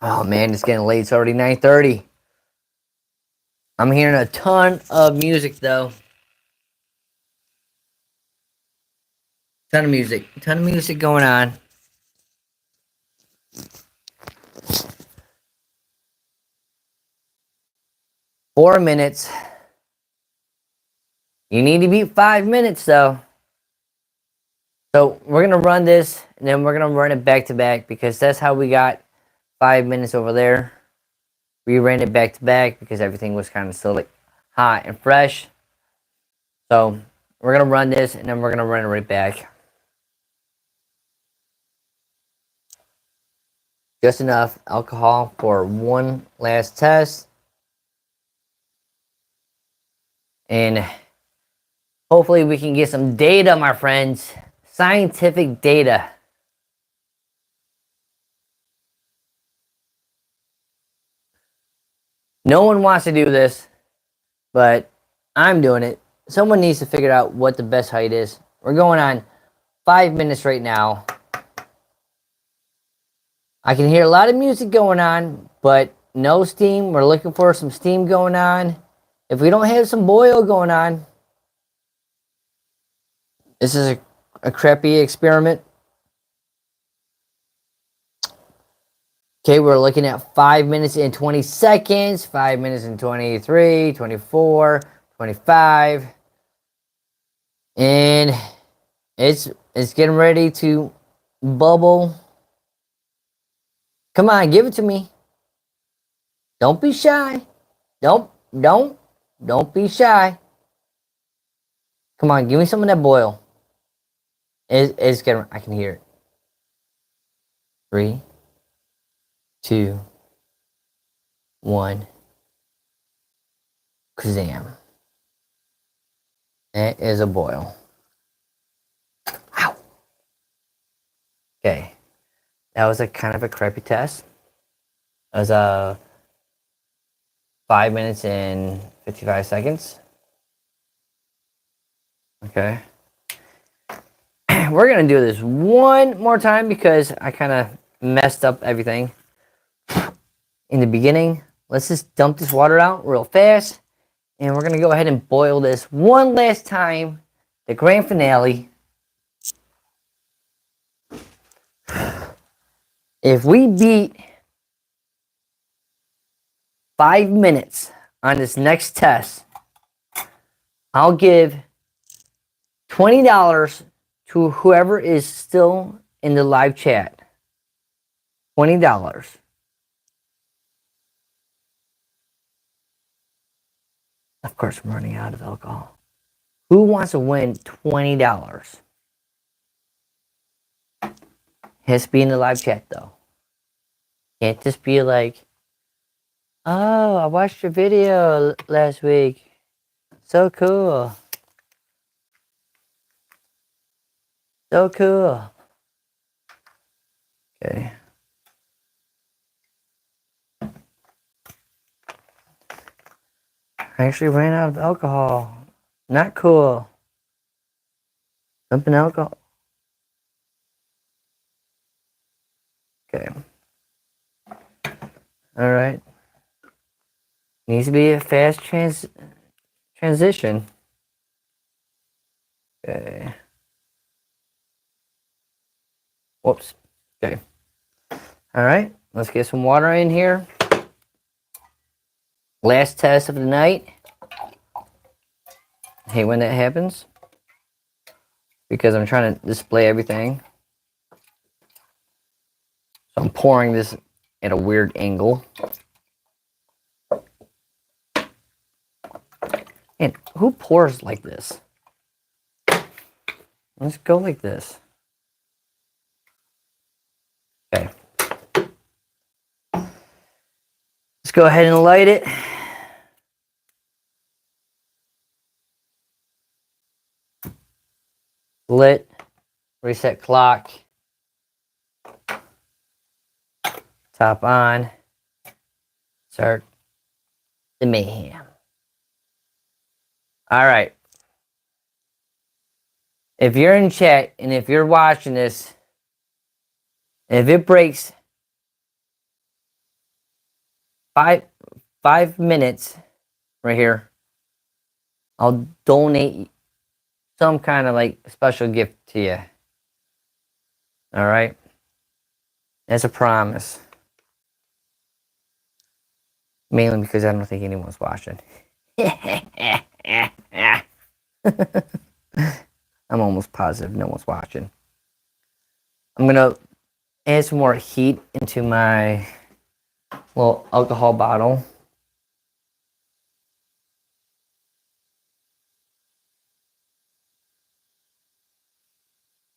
Oh man, it's getting late. It's already 9:30. I'm hearing a ton of music though. Ton of music going on. Four minutes. You need to beat 5 minutes though. So we're gonna run this and then we're gonna run it back to back because that's how we got 5 minutes over there. We ran it back to back because everything was kind of still like hot and fresh. So we're gonna run this and then we're gonna run it right back. Just enough alcohol for one last test. And hopefully we can get some data, my friends. Scientific data. No one wants to do this, but I'm doing it. Someone needs to figure out what the best height is. We're going on 5 minutes right now. I can hear a lot of music going on, but no steam. We're looking for some steam going on. If we don't have some boil going on, this is a crappy experiment. Okay, we're looking at 5 minutes and 20 seconds, 5 minutes and 23, 24, 25. And it's getting ready to bubble. Come on, give it to me. Don't be shy. Don't be shy. Come on, give me some of that boil. It's getting, I can hear it. 3, 2, 1. Kazam. That is a boil. Ow. Okay. That was a kind of a crappy test. That was 5 minutes and 55 seconds. Okay. We're going to do this one more time because I kind of messed up everything in the beginning. let's just dump this water out real fast. And we're going to go ahead and boil this one last time. The grand finale. If we beat 5 minutes on this next test, I'll give $20 to whoever is still in the live chat. $20. Of course, I'm running out of alcohol. Who wants to win $20? Has to be in the live chat, though. Can't just be like, oh, I watched your video last week. So cool. So cool. Okay. I actually ran out of alcohol. Not cool. Dumping alcohol. Okay. All right. Needs to be a fast transition. Okay. Whoops. Okay. All right. Let's get some water in here. Last test of the night. I hate when that happens because I'm trying to display everything. So I'm pouring this at a weird angle. And who pours like this? Let's go like this. Okay. Let's go ahead and light it. Lit. Reset clock. Top on. Start the mayhem. All right. If you're in chat and if you're watching this, if it breaks 5 minutes right here, I'll donate some kind of like special gift to you. All right. That's a promise. Mainly because I don't think anyone's watching. I'm almost positive no one's watching. I'm gonna add some more heat into my little alcohol bottle.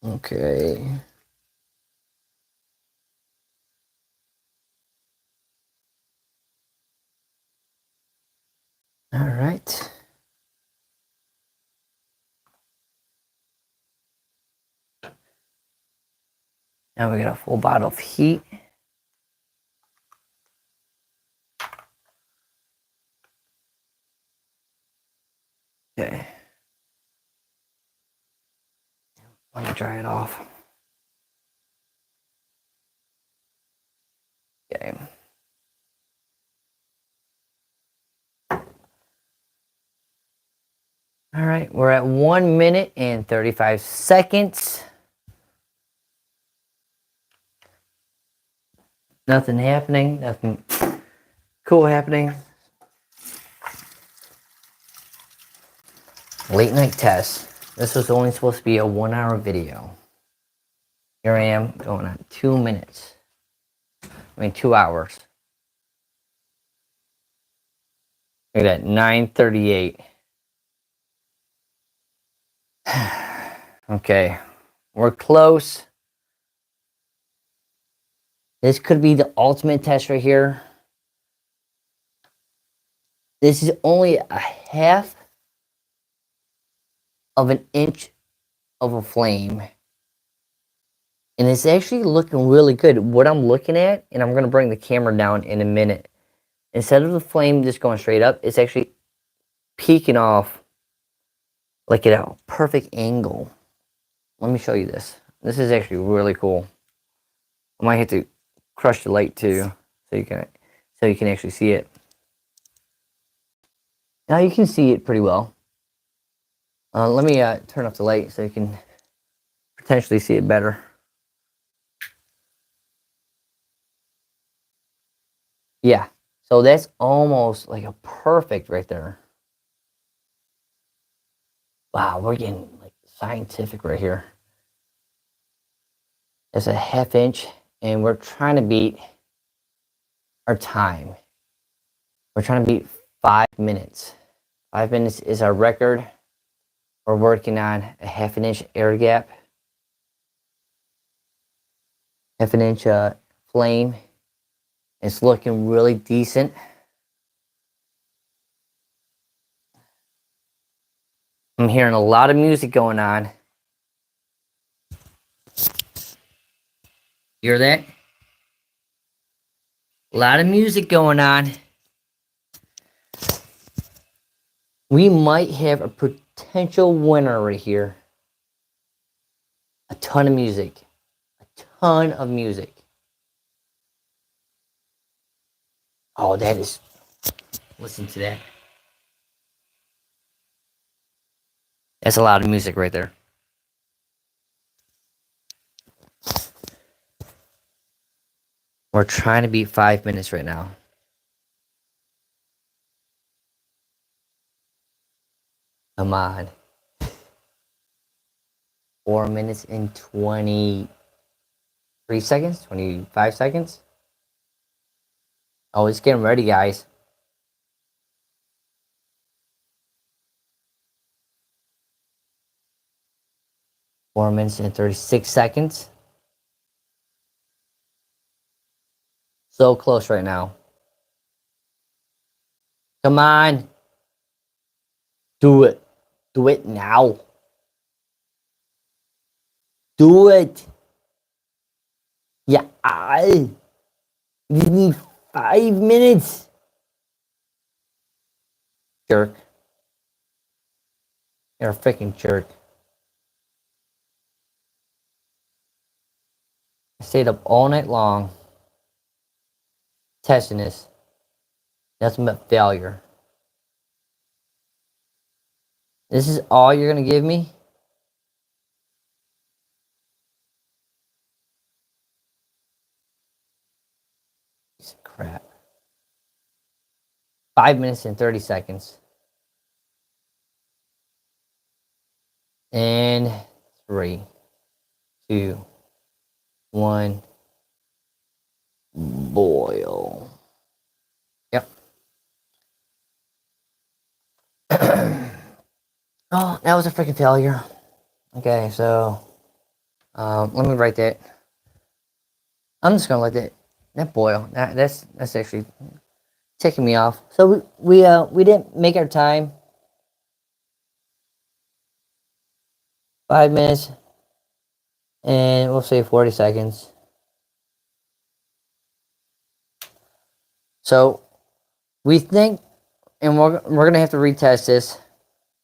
Okay. All right. Now we got a full bottle of heat. Okay. Let me dry it off. Okay. All right, we're at 1 minute and 35 seconds. Nothing happening, nothing cool happening. Late night test. This was only supposed to be a 1 hour video. Here I am going on 2 minutes. 2 hours. Look at that, 9:38. Okay, we're close. This could be the ultimate test right here. This is only a half of an inch of a flame. And it's actually looking really good. What I'm looking at, and I'm going to bring the camera down in a minute. Instead of the flame just going straight up, it's actually peeking off like at a perfect angle. Let me show you this. This is actually really cool. I might have to crush the light too, so you can actually see it. Now you can see it pretty well. Let me turn off the light so you can potentially see it better. Yeah, so that's almost like a perfect right there. Wow, we're getting like scientific right here. It's a ½ inch, and we're trying to beat our time. We're trying to beat 5 minutes. 5 minutes is our record. We're working on a ½ inch air gap, ½ inch flame. It's looking really decent. I'm hearing a lot of music going on. You hear that? A lot of music going on. We might have a potential winner right here. A ton of music. A ton of music. Oh, that is... Listen to that. That's a lot of music right there. We're trying to beat 5 minutes right now. Come on. 4 minutes and 23 seconds? 25 seconds? Oh, it's getting ready, guys. Four minutes and 36 seconds. So close right now. Come on. Do it. Do it now. Do it. Yeah. You need 5 minutes. Jerk. You're a freaking jerk. I stayed up all night long testing this. Nothing but failure. This is all you're going to give me? Piece of crap. 5 minutes and 30 seconds. And 3, 2, 1. Boil. Yep. Oh, that was a freaking failure. Okay, so let me write that. I'm just gonna let that boil. That's actually taking me off. So we didn't make our time. 5 minutes, and we'll say 40 seconds. So we think, and we're gonna have to retest this.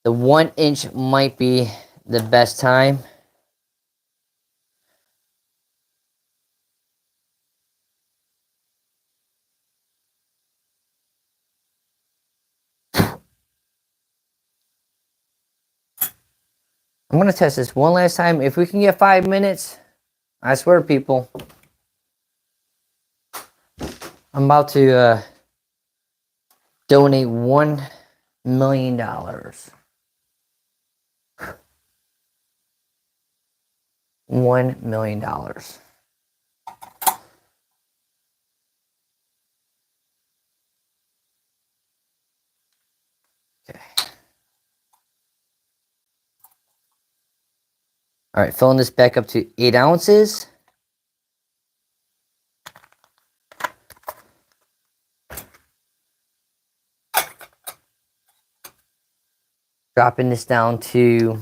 The 1 inch might be the best time. I'm gonna test this one last time. If we can get 5 minutes, I swear, people, I'm about to donate $1 million. $1 million. Okay. All right, filling this back up to 8 ounces. Dropping this down to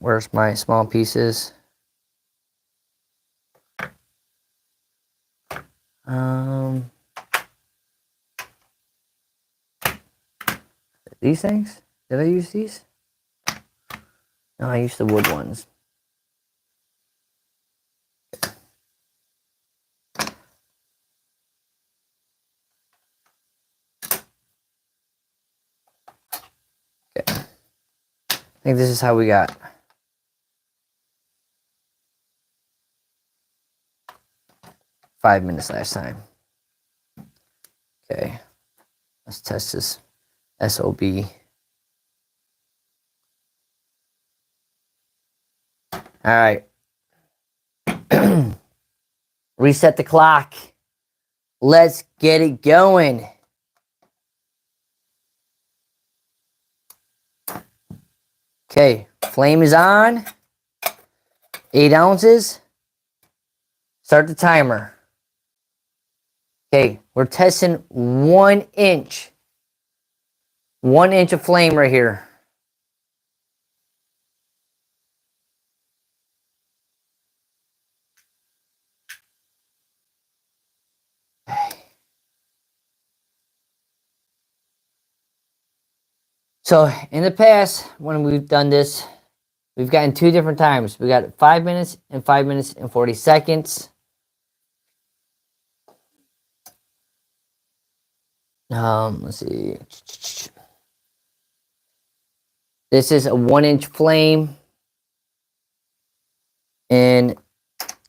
where's my small pieces? These things? Did I use these? No, I used the wood ones. think this is how we got. Five minutes last time. Okay. Let's test this SOB. All right. Reset the clock. Let's get it going. Okay, flame is on. 8 ounces. Start the timer. Okay, we're testing 1 inch. 1 inch of flame right here. So in the past, when we've done this, we've gotten 2 different times. We got 5 minutes and 5 minutes and 40 seconds. Let's see. This is a 1 inch flame. And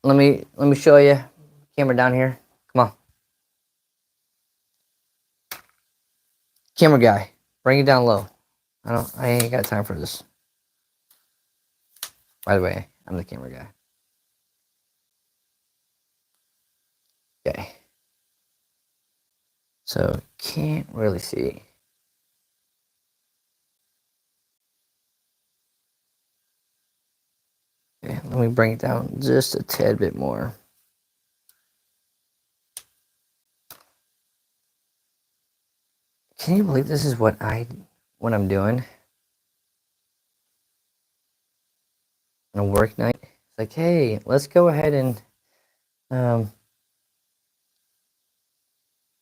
let me show you. Camera down here. Come on. Camera guy, bring it down low. I ain't got time for this. By the way, I'm the camera guy. Okay. So can't really see. Okay, let me bring it down just a tad bit more. Can you believe this is what I'm doing on a work night? It's like, hey, let's go ahead and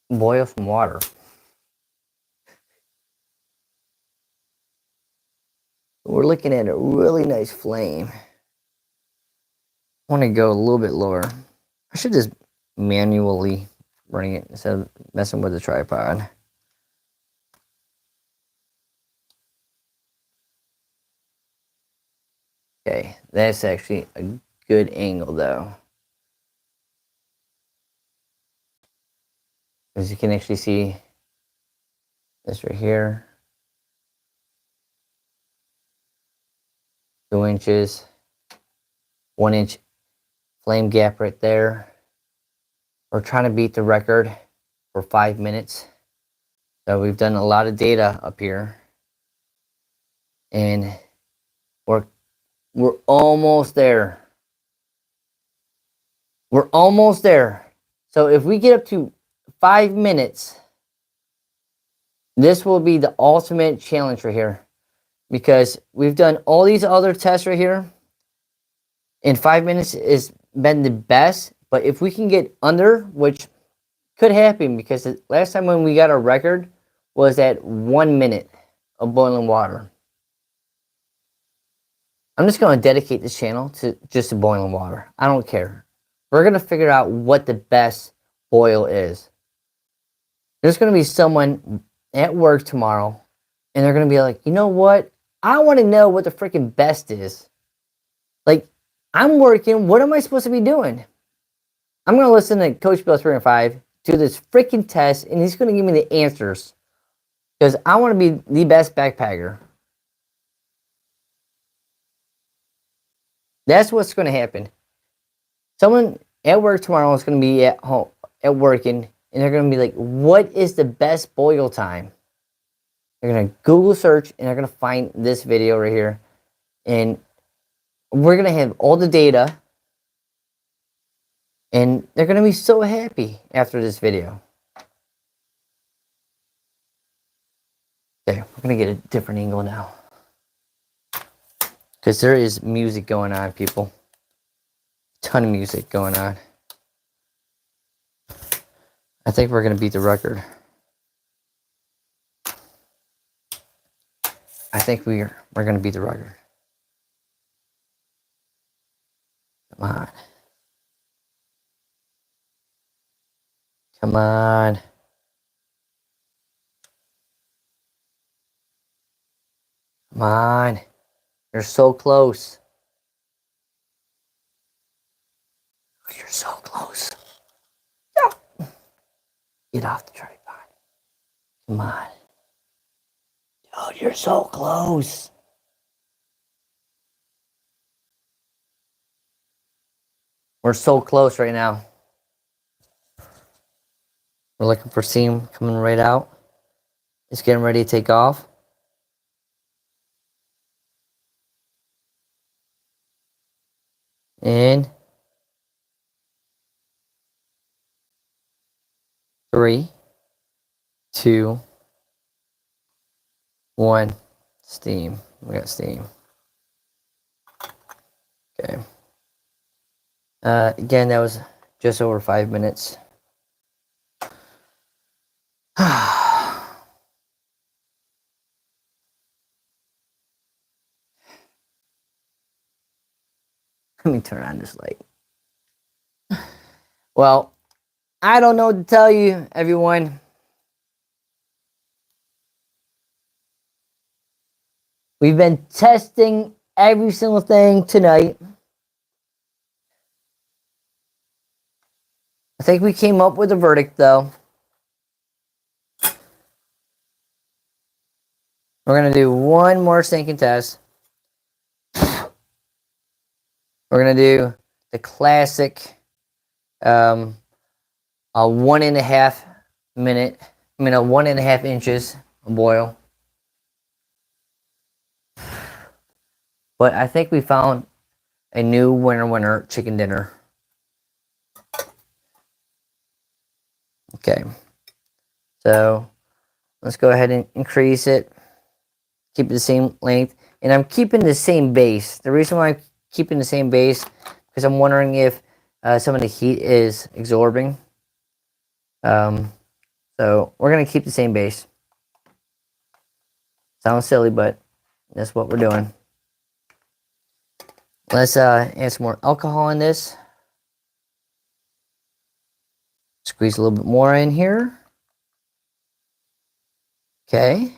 boil some water. We're looking at a really nice flame. I want to go a little bit lower. I should just manually bring it instead of messing with the tripod. Okay, that's actually a good angle though. As you can actually see this right here. 2 inches. 1 inch flame gap right there. We're trying to beat the record for 5 minutes. So we've done a lot of data up here. And we're almost there. We're almost there. So if we get up to 5 minutes, this will be the ultimate challenge right here. Because we've done all these other tests right here. And 5 minutes has been the best. But if we can get under, which could happen, because the last time when we got a record was at 1 minute of boiling water. I'm just going to dedicate this channel to just boiling water. I don't care. We're going to figure out what the best boil is. There's going to be someone at work tomorrow, and they're going to be like, you know what? I want to know what the freaking best is. Like, I'm working. What am I supposed to be doing? I'm going to listen to Coach Bill 305 do this freaking test, and he's going to give me the answers. Because I want to be the best backpacker. That's what's going to happen. Someone at work tomorrow is going to be at home, at working, and they're going to be like, what is the best boil time? They're going to Google search, and they're going to find this video right here. And we're going to have all the data. And they're going to be so happy after this video. Okay, we're going to get a different angle now. Because there is music going on, people. Ton of music going on. I think we're going to beat the record. I think we're going to beat the record. Come on. Come on. Come on. You're so close. You're so close. Get off the tripod. Come on. Dude, you're so close. We're so close right now. We're looking for steam coming right out. It's getting ready to take off. In 3, 2, 1. Steam. We got steam. Okay. Again, that was just over 5 minutes. Let me turn on this light. Well, I don't know what to tell you, everyone. We've been testing every single thing tonight. I think we came up with a verdict, though. We're going to do one more sinking test. We're going to do the classic a 1.5 minute, 1.5 inches of boil. But I think we found a new winner chicken dinner. Okay. So let's go ahead and increase it. Keep it the same length. And I'm keeping the same base. The reason why I'm keeping the same base, because I'm wondering if some of the heat is absorbing. So we're going to keep the same base. Sounds silly, but that's what we're doing. Let's add some more alcohol in this. Squeeze a little bit more in here. Okay.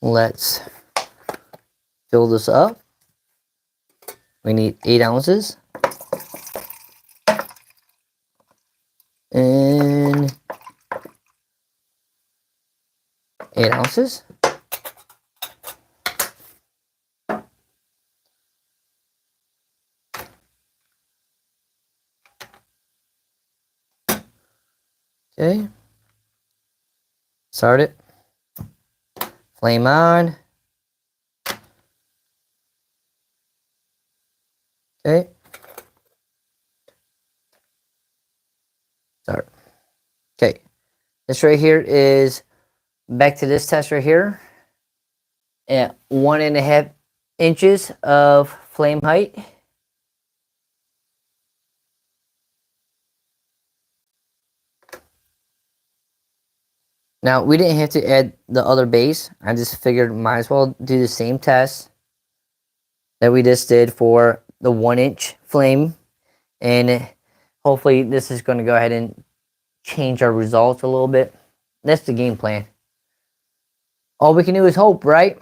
Let's fill this up. We need 8 ounces. And 8 ounces. Okay. Start it. Flame on. Okay. Start. Okay. This right here is back to this test right here. At 1.5 inches of flame height. Now, we didn't have to add the other base. I just figured might as well do the same test that we just did for the 1-inch flame. And hopefully this is going to go ahead and change our results a little bit. That's the game plan. All we can do is hope, right?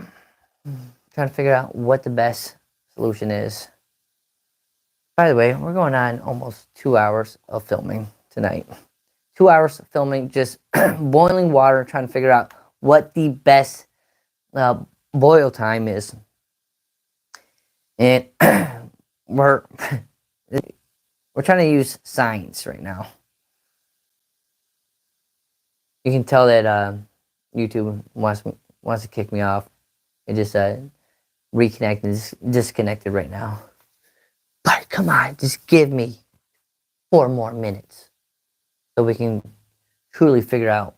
Trying to figure out what the best solution is. By the way, we're going on almost 2 hours of filming tonight. 2 hours of filming, just boiling water, trying to figure out what the best boil time is. And we're trying to use science right now. You can tell that YouTube wants to kick me off. It just reconnected, disconnected right now. But come on, just give me 4 more minutes so we can truly figure out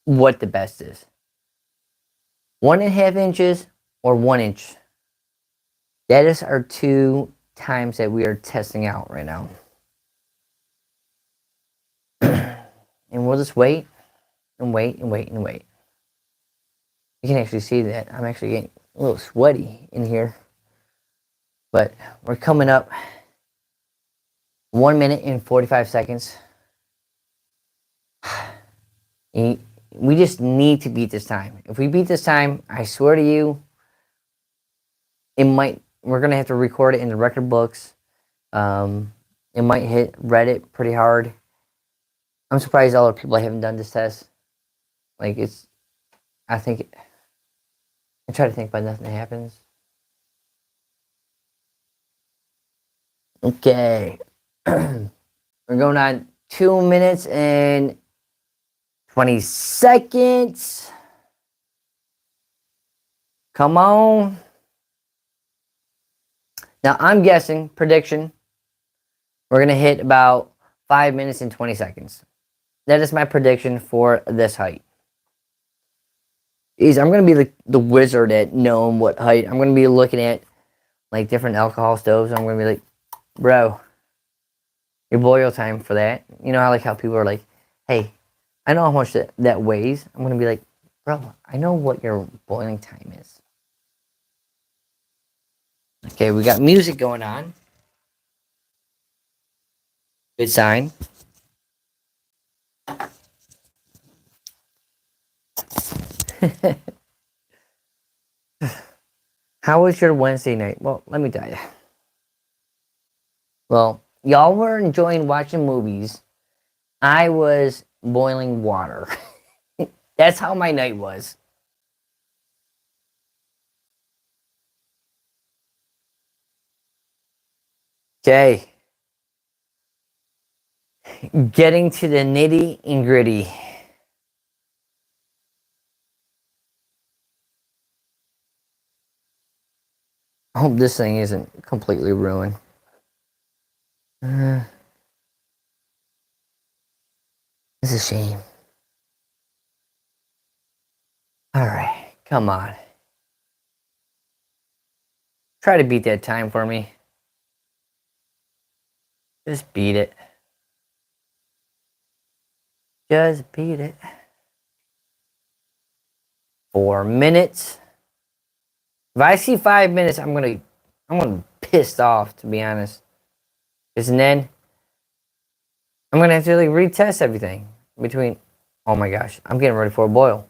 what the best is. 1.5 inches or 1 inch. That is our 2 times that we are testing out right now. And we'll just wait and wait and wait and wait. You can actually see that I'm actually getting a little sweaty in here. But we're coming up 1 minute and 45 seconds. You We just need to beat this time. If we beat this time, I swear to you, it might. We're gonna have to record it in the record books. It might hit Reddit pretty hard. I'm surprised all the people haven't done this test. Like it's, I think. I try to think, but nothing happens. Okay, we're going on 2 minutes and 20 seconds. Come on. Now I'm guessing prediction. We're gonna hit about 5 minutes and 20 seconds. That is my prediction for this height. Jeez, I'm gonna be the wizard at knowing what height. I'm gonna be looking at like different alcohol stoves. I'm gonna be like, bro, your boil time for that. You know how like how people are like, hey, I know how much that weighs. I'm gonna be like, bro, I know what your boiling time is. Okay, we got music going on. Good sign. How was your Wednesday night? Well, let me tell you. Well, y'all were enjoying watching movies. I was boiling water. That's how my night was. Okay. Getting to the nitty and gritty. I hope this thing isn't completely ruined. Uh, it's a shame. All right, come on. Try to beat that time for me. Just beat it. Just beat it. 4 minutes. If I see 5 minutes, I'm gonna be pissed off, to be honest. Because then I'm gonna have to like retest everything between. Oh my gosh, I'm getting ready for a boil.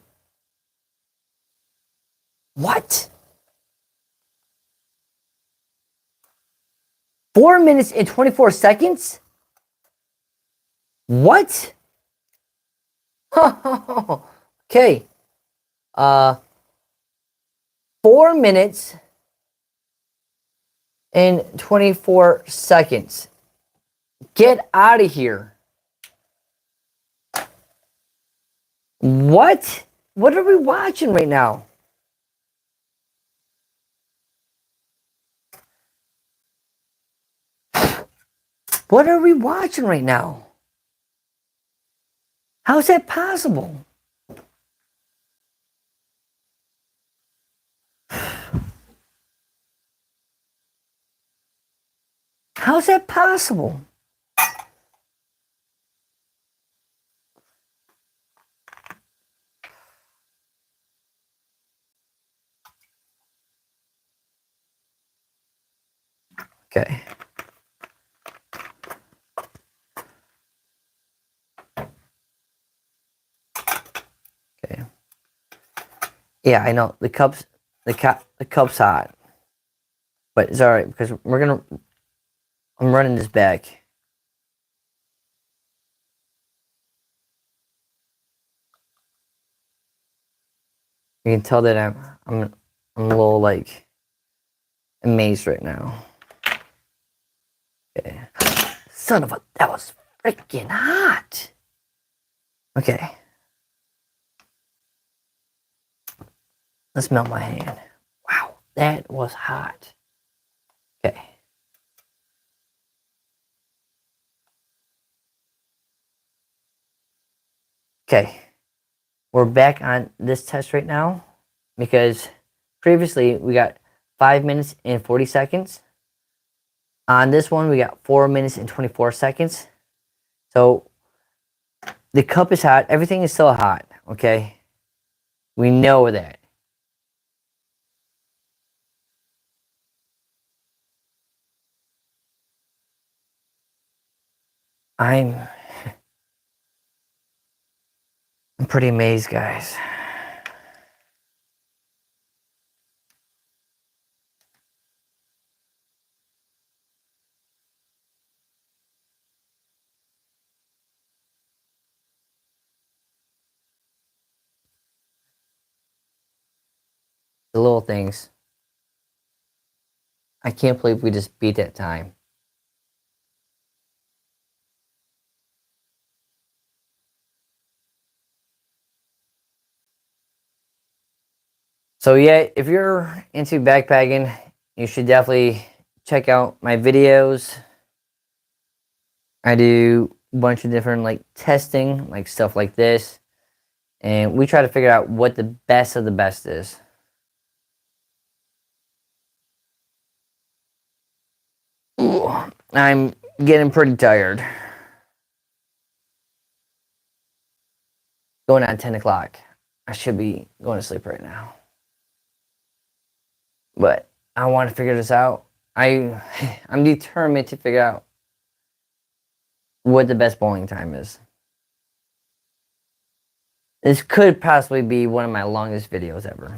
What? 4 minutes and 24 seconds? What? Okay. Uh, 4 minutes and 24 seconds. Get out of here. What? What are we watching right now? What are we watching right now? How is that possible? How is that possible? Okay. Okay. Yeah, I know the cup's hot, but it's all right because I'm running this back. You can tell that I'm a little like amazed right now. Okay. Son of a, that was freaking hot. Okay. Let's melt my hand. Wow, that was hot. Okay. Okay. We're back on this test right now because previously we got 5 minutes and 40 seconds. On this one, we got 4 minutes and 24 seconds. So the cup is hot. Everything is still hot. Okay. We know that. I'm pretty amazed, guys. The little things. I can't believe we just beat that time. So yeah, if you're into backpacking, you should definitely check out my videos. I do a bunch of different like testing, like stuff like this. And we try to figure out what the best of the best is. Ooh, I'm getting pretty tired. Going on 10 o'clock. I should be going to sleep right now. But I want to figure this out. I'm determined to figure out what the best bowling time is. This could possibly be one of my longest videos ever.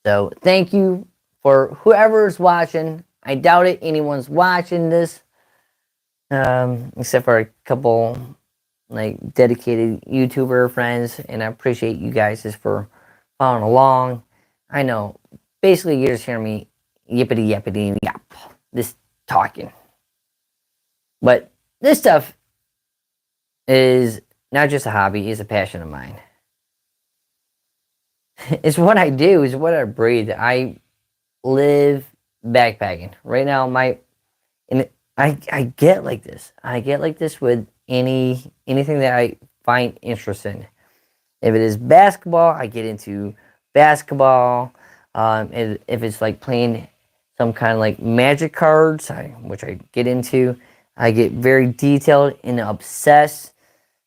So thank you for whoever's watching. I doubt it anyone's watching this. Except for a couple like dedicated YouTuber friends, and I appreciate you guys just for following along. I know basically you're just hearing me yippity yappity yap, this talking. But this stuff is not just a hobby, it's a passion of mine. It's what I do, it's what I breathe. I live backpacking. Right now I get like this. I get like this with anything that I find interest in. If it is basketball, I get into basketball. If it's like playing some kind of like magic cards, which I get into, I get very detailed and obsessed.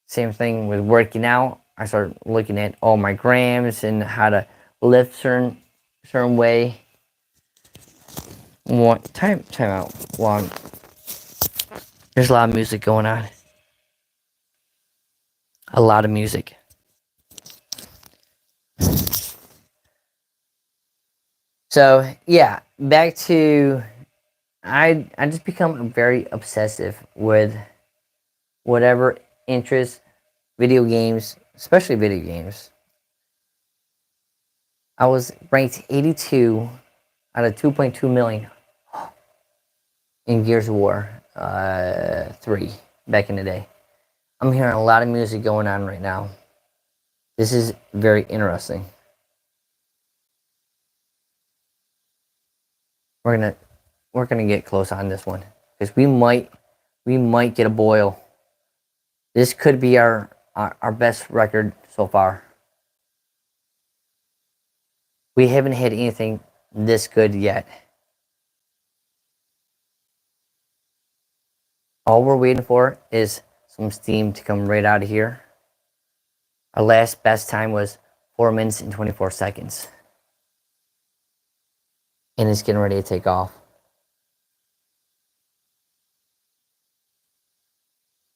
Same thing with working out. I start looking at all my grams and how to lift certain way. Time out. Long. There's a lot of music going on. A lot of music. So yeah, back to I just become very obsessive with whatever interests, video games, especially video games. I was ranked 82 out of 2.2 million in Gears of War 3 back in the day. I'm hearing a lot of music going on right now. This is very interesting. We're gonna get close on this one because we might get a boil. This could be our best record so far. We haven't hit anything this good yet. All we're waiting for is some steam to come right out of here. Our last best time was 4 minutes and 24 seconds. And it's getting ready to take off.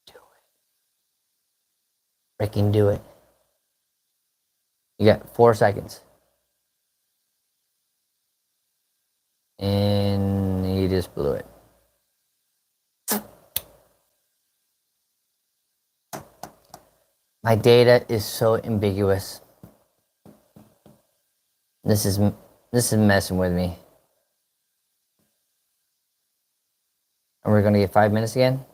Do it. Freaking do it. You got 4 seconds. And you just blew it. My data is so ambiguous. This is messing with me. And we're gonna get 5 minutes again.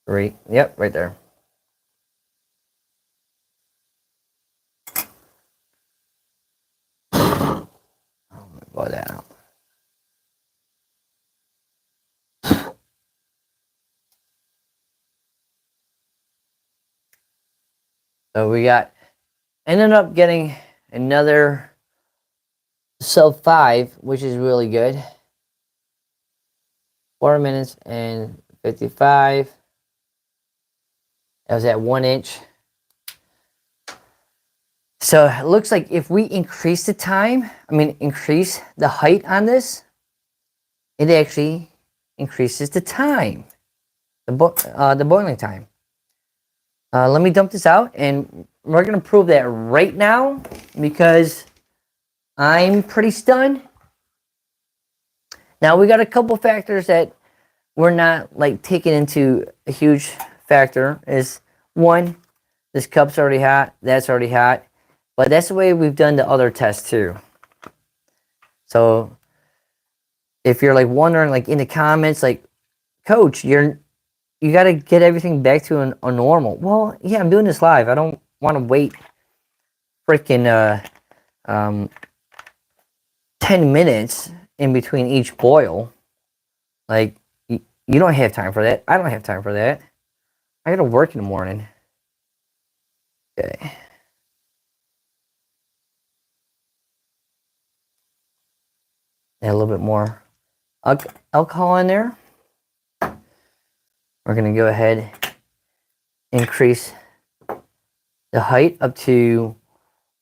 3. Yep, right there. Blow that out. So we ended up getting another sub 5, which is really good. 4 minutes and 55. That was at 1 inch. So it looks like if we increase the time, increase the height on this, it actually increases the time, the boiling time. Let me dump this out, and we're gonna prove that right now because I'm pretty stunned. Now we got a couple factors that we're not like taking into a huge factor. Is one, this cup's already hot, that's already hot, but that's the way we've done the other tests too. So if you're like wondering, like in the comments, like, Coach, you got to get everything back to a normal. Well, yeah, I'm doing this live. I don't want to wait freaking 10 minutes in between each boil. Like, you don't have time for that. I don't have time for that. I got to work in the morning. Okay. Add a little bit more alcohol in there. We're going to go ahead, increase the height up to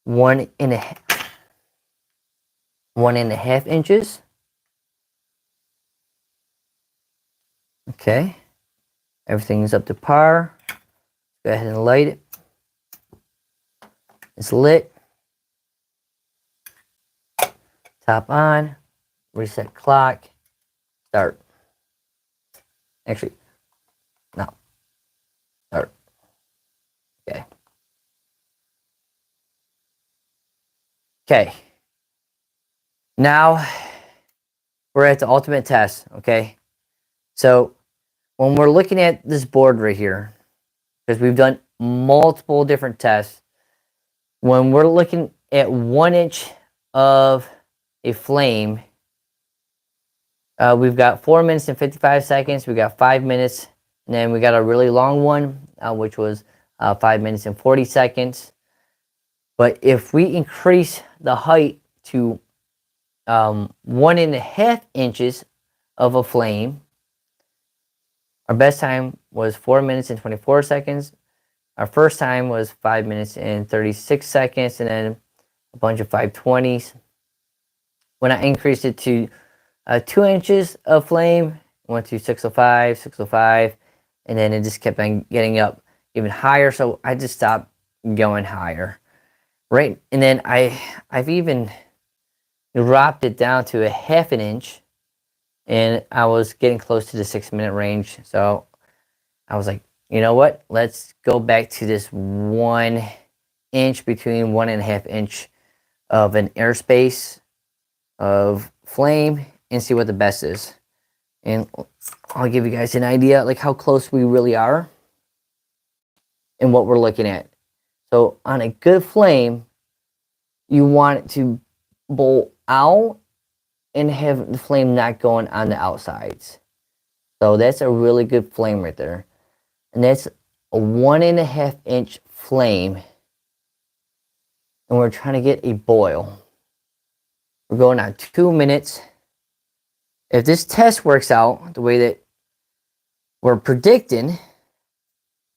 1.5 inches. Okay. Everything's up to par. Go ahead and light it. It's lit. Top on. Reset clock. Start. Actually, no. Start. Okay. Okay. Now we're at the ultimate test. Okay. So when we're looking at this board right here, because we've done multiple different tests, when we're looking at 1 inch of a flame, we've got 4 minutes and 55 seconds. We got 5 minutes, and then we got a really long one, which was 5 minutes and 40 seconds. But if we increase the height to 1.5 inches of a flame, our best time was 4 minutes and 24 seconds. Our first time was 5 minutes and 36 seconds, and then a bunch of 520s. When I increased it to 2 inches of flame, went to 605, 605, and then it just kept on getting up even higher. So I just stopped going higher, right? And then I've even dropped it down to 1/2 inch, and I was getting close to the 6-minute range. So I was like, you know what? Let's go back to this 1 inch, between 1.5 inch of an airspace of flame, and see what the best is. And I'll give you guys an idea like how close we really are and what we're looking at. So on a good flame, you want it to bowl out and have the flame not going on the outsides. So that's a really good flame right there. And that's a 1.5 inch flame. And we're trying to get a boil. We're going on 2 minutes. If this test works out the way that we're predicting,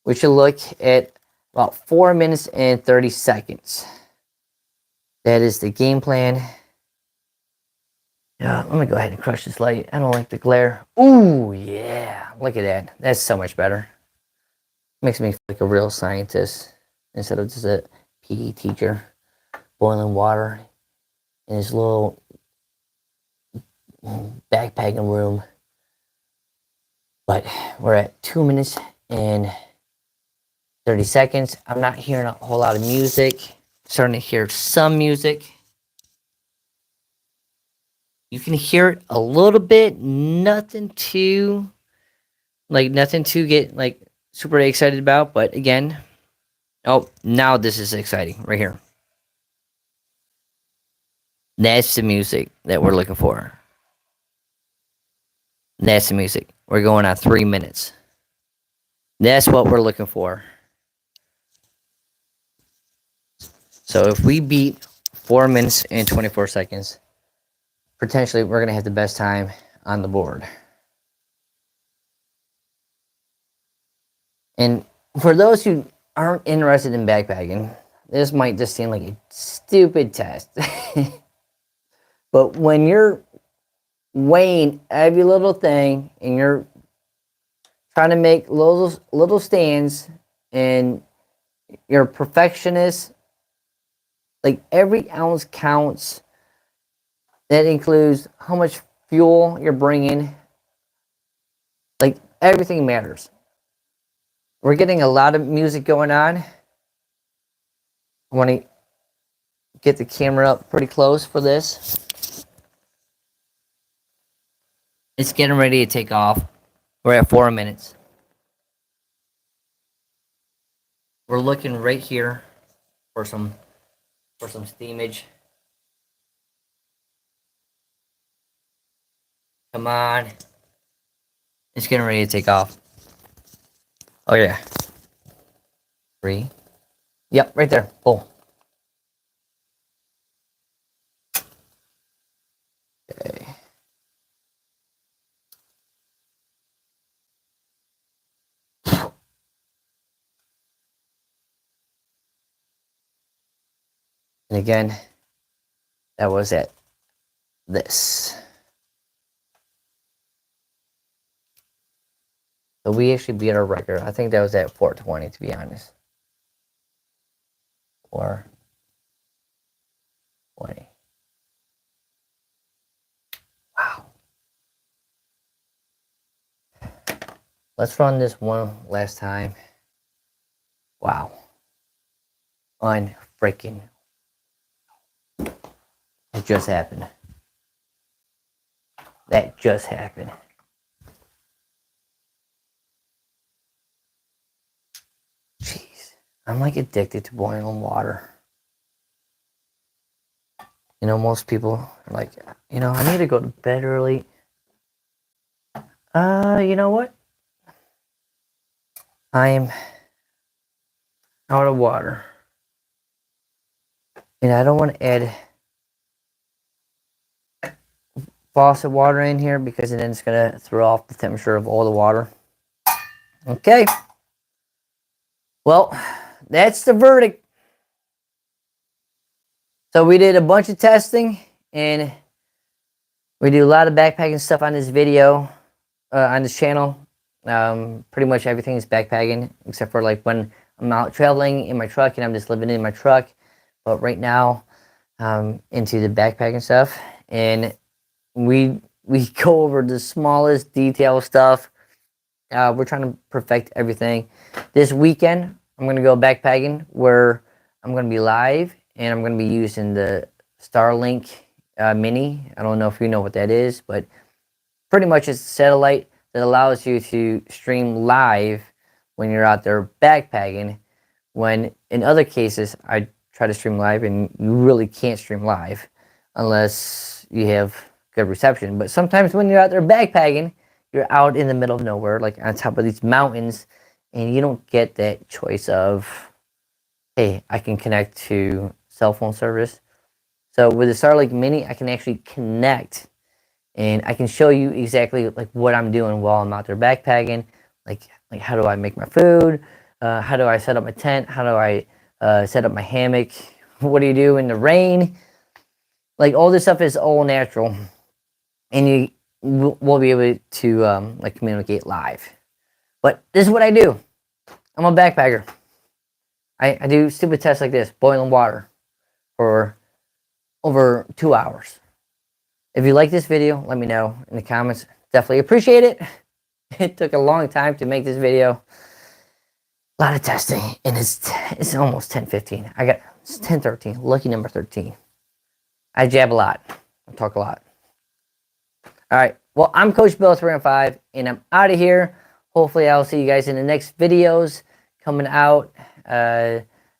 we should look at about 4 minutes and 30 seconds. That is the game plan. Yeah, let me go ahead and crush this light. I don't like the glare. Ooh, yeah. Look at that. That's so much better. Makes me feel like a real scientist instead of just a PE teacher boiling water in his little backpacking room. But we're at 2 minutes and 30 seconds. I'm not hearing a whole lot of music. Starting to hear some music. You can hear it a little bit. Nothing to get like super excited about. But again, oh, now this is exciting right here. That's the music that we're looking for. That's the music. We're going on 3 minutes. That's what we're looking for. So if we beat 4 minutes and 24 seconds, potentially we're going to have the best time on the board. And for those who aren't interested in backpacking, this might just seem like a stupid test. But when you're weighing every little thing, and you're trying to make little stands, and you're a perfectionist. Like every ounce counts. That includes how much fuel you're bringing. Like everything matters. We're getting a lot of music going on. I want to get the camera up pretty close for this. It's getting ready to take off. We're at 4 minutes. We're looking right here for some steamage. Come on. It's getting ready to take off. Oh yeah. 3. Yep, right there. Pull. Okay. And again, that was at this. So we actually beat our record. I think that was at 420, to be honest. 420. Wow. Let's run this one last time. Wow. Unfreaking. It just happened. That just happened. Jeez. I'm like addicted to boiling water. You know, most people are like, you know, I need to go to bed early. You know what? I am out of water. And I don't want to add faucet water in here because then it's going to throw off the temperature of all the water. Okay. Well, that's the verdict. So we did a bunch of testing and we do a lot of backpacking stuff on this video, on this channel. Pretty much everything is backpacking except for like when I'm out traveling in my truck and I'm just living in my truck. But right now, into the backpacking stuff, and we go over the smallest detail stuff. We're trying to perfect everything. This weekend, I'm gonna go backpacking where I'm gonna be live and I'm gonna be using the Starlink Mini. I don't know if you know what that is, but pretty much it's a satellite that allows you to stream live when you're out there backpacking. When in other cases, I try to stream live and you really can't stream live unless you have good reception. But sometimes when you're out there backpacking, you're out in the middle of nowhere, like on top of these mountains, and you don't get that choice of, hey, I can connect to cell phone service. So with the Starlink Mini, I can actually connect and I can show you exactly like what I'm doing while I'm out there backpacking. Like how do I make my food? How do I set up my tent? How do I set up my hammock? What do you do in the rain? Like all this stuff is all natural, and you will be able to like communicate live. But this is what I do. I'm a backpacker. I do stupid tests like this, boiling water for over 2 hours. If you like this video, let me know in the comments. Definitely appreciate it. It took a long time to make this video. A lot of testing, and it's almost 10:15. It's 10:13. Lucky number 13. I jab a lot. I talk a lot. All right. Well, I'm Coach Bill 305, and I'm out of here. Hopefully, I'll see you guys in the next videos coming out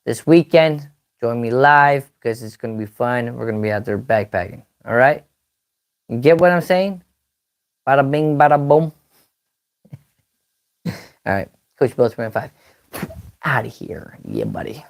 this weekend. Join me live because it's going to be fun. We're going to be out there backpacking. All right. You get what I'm saying? Bada bing, bada boom. All right. Coach Bill 305. Out of here. Yeah, buddy.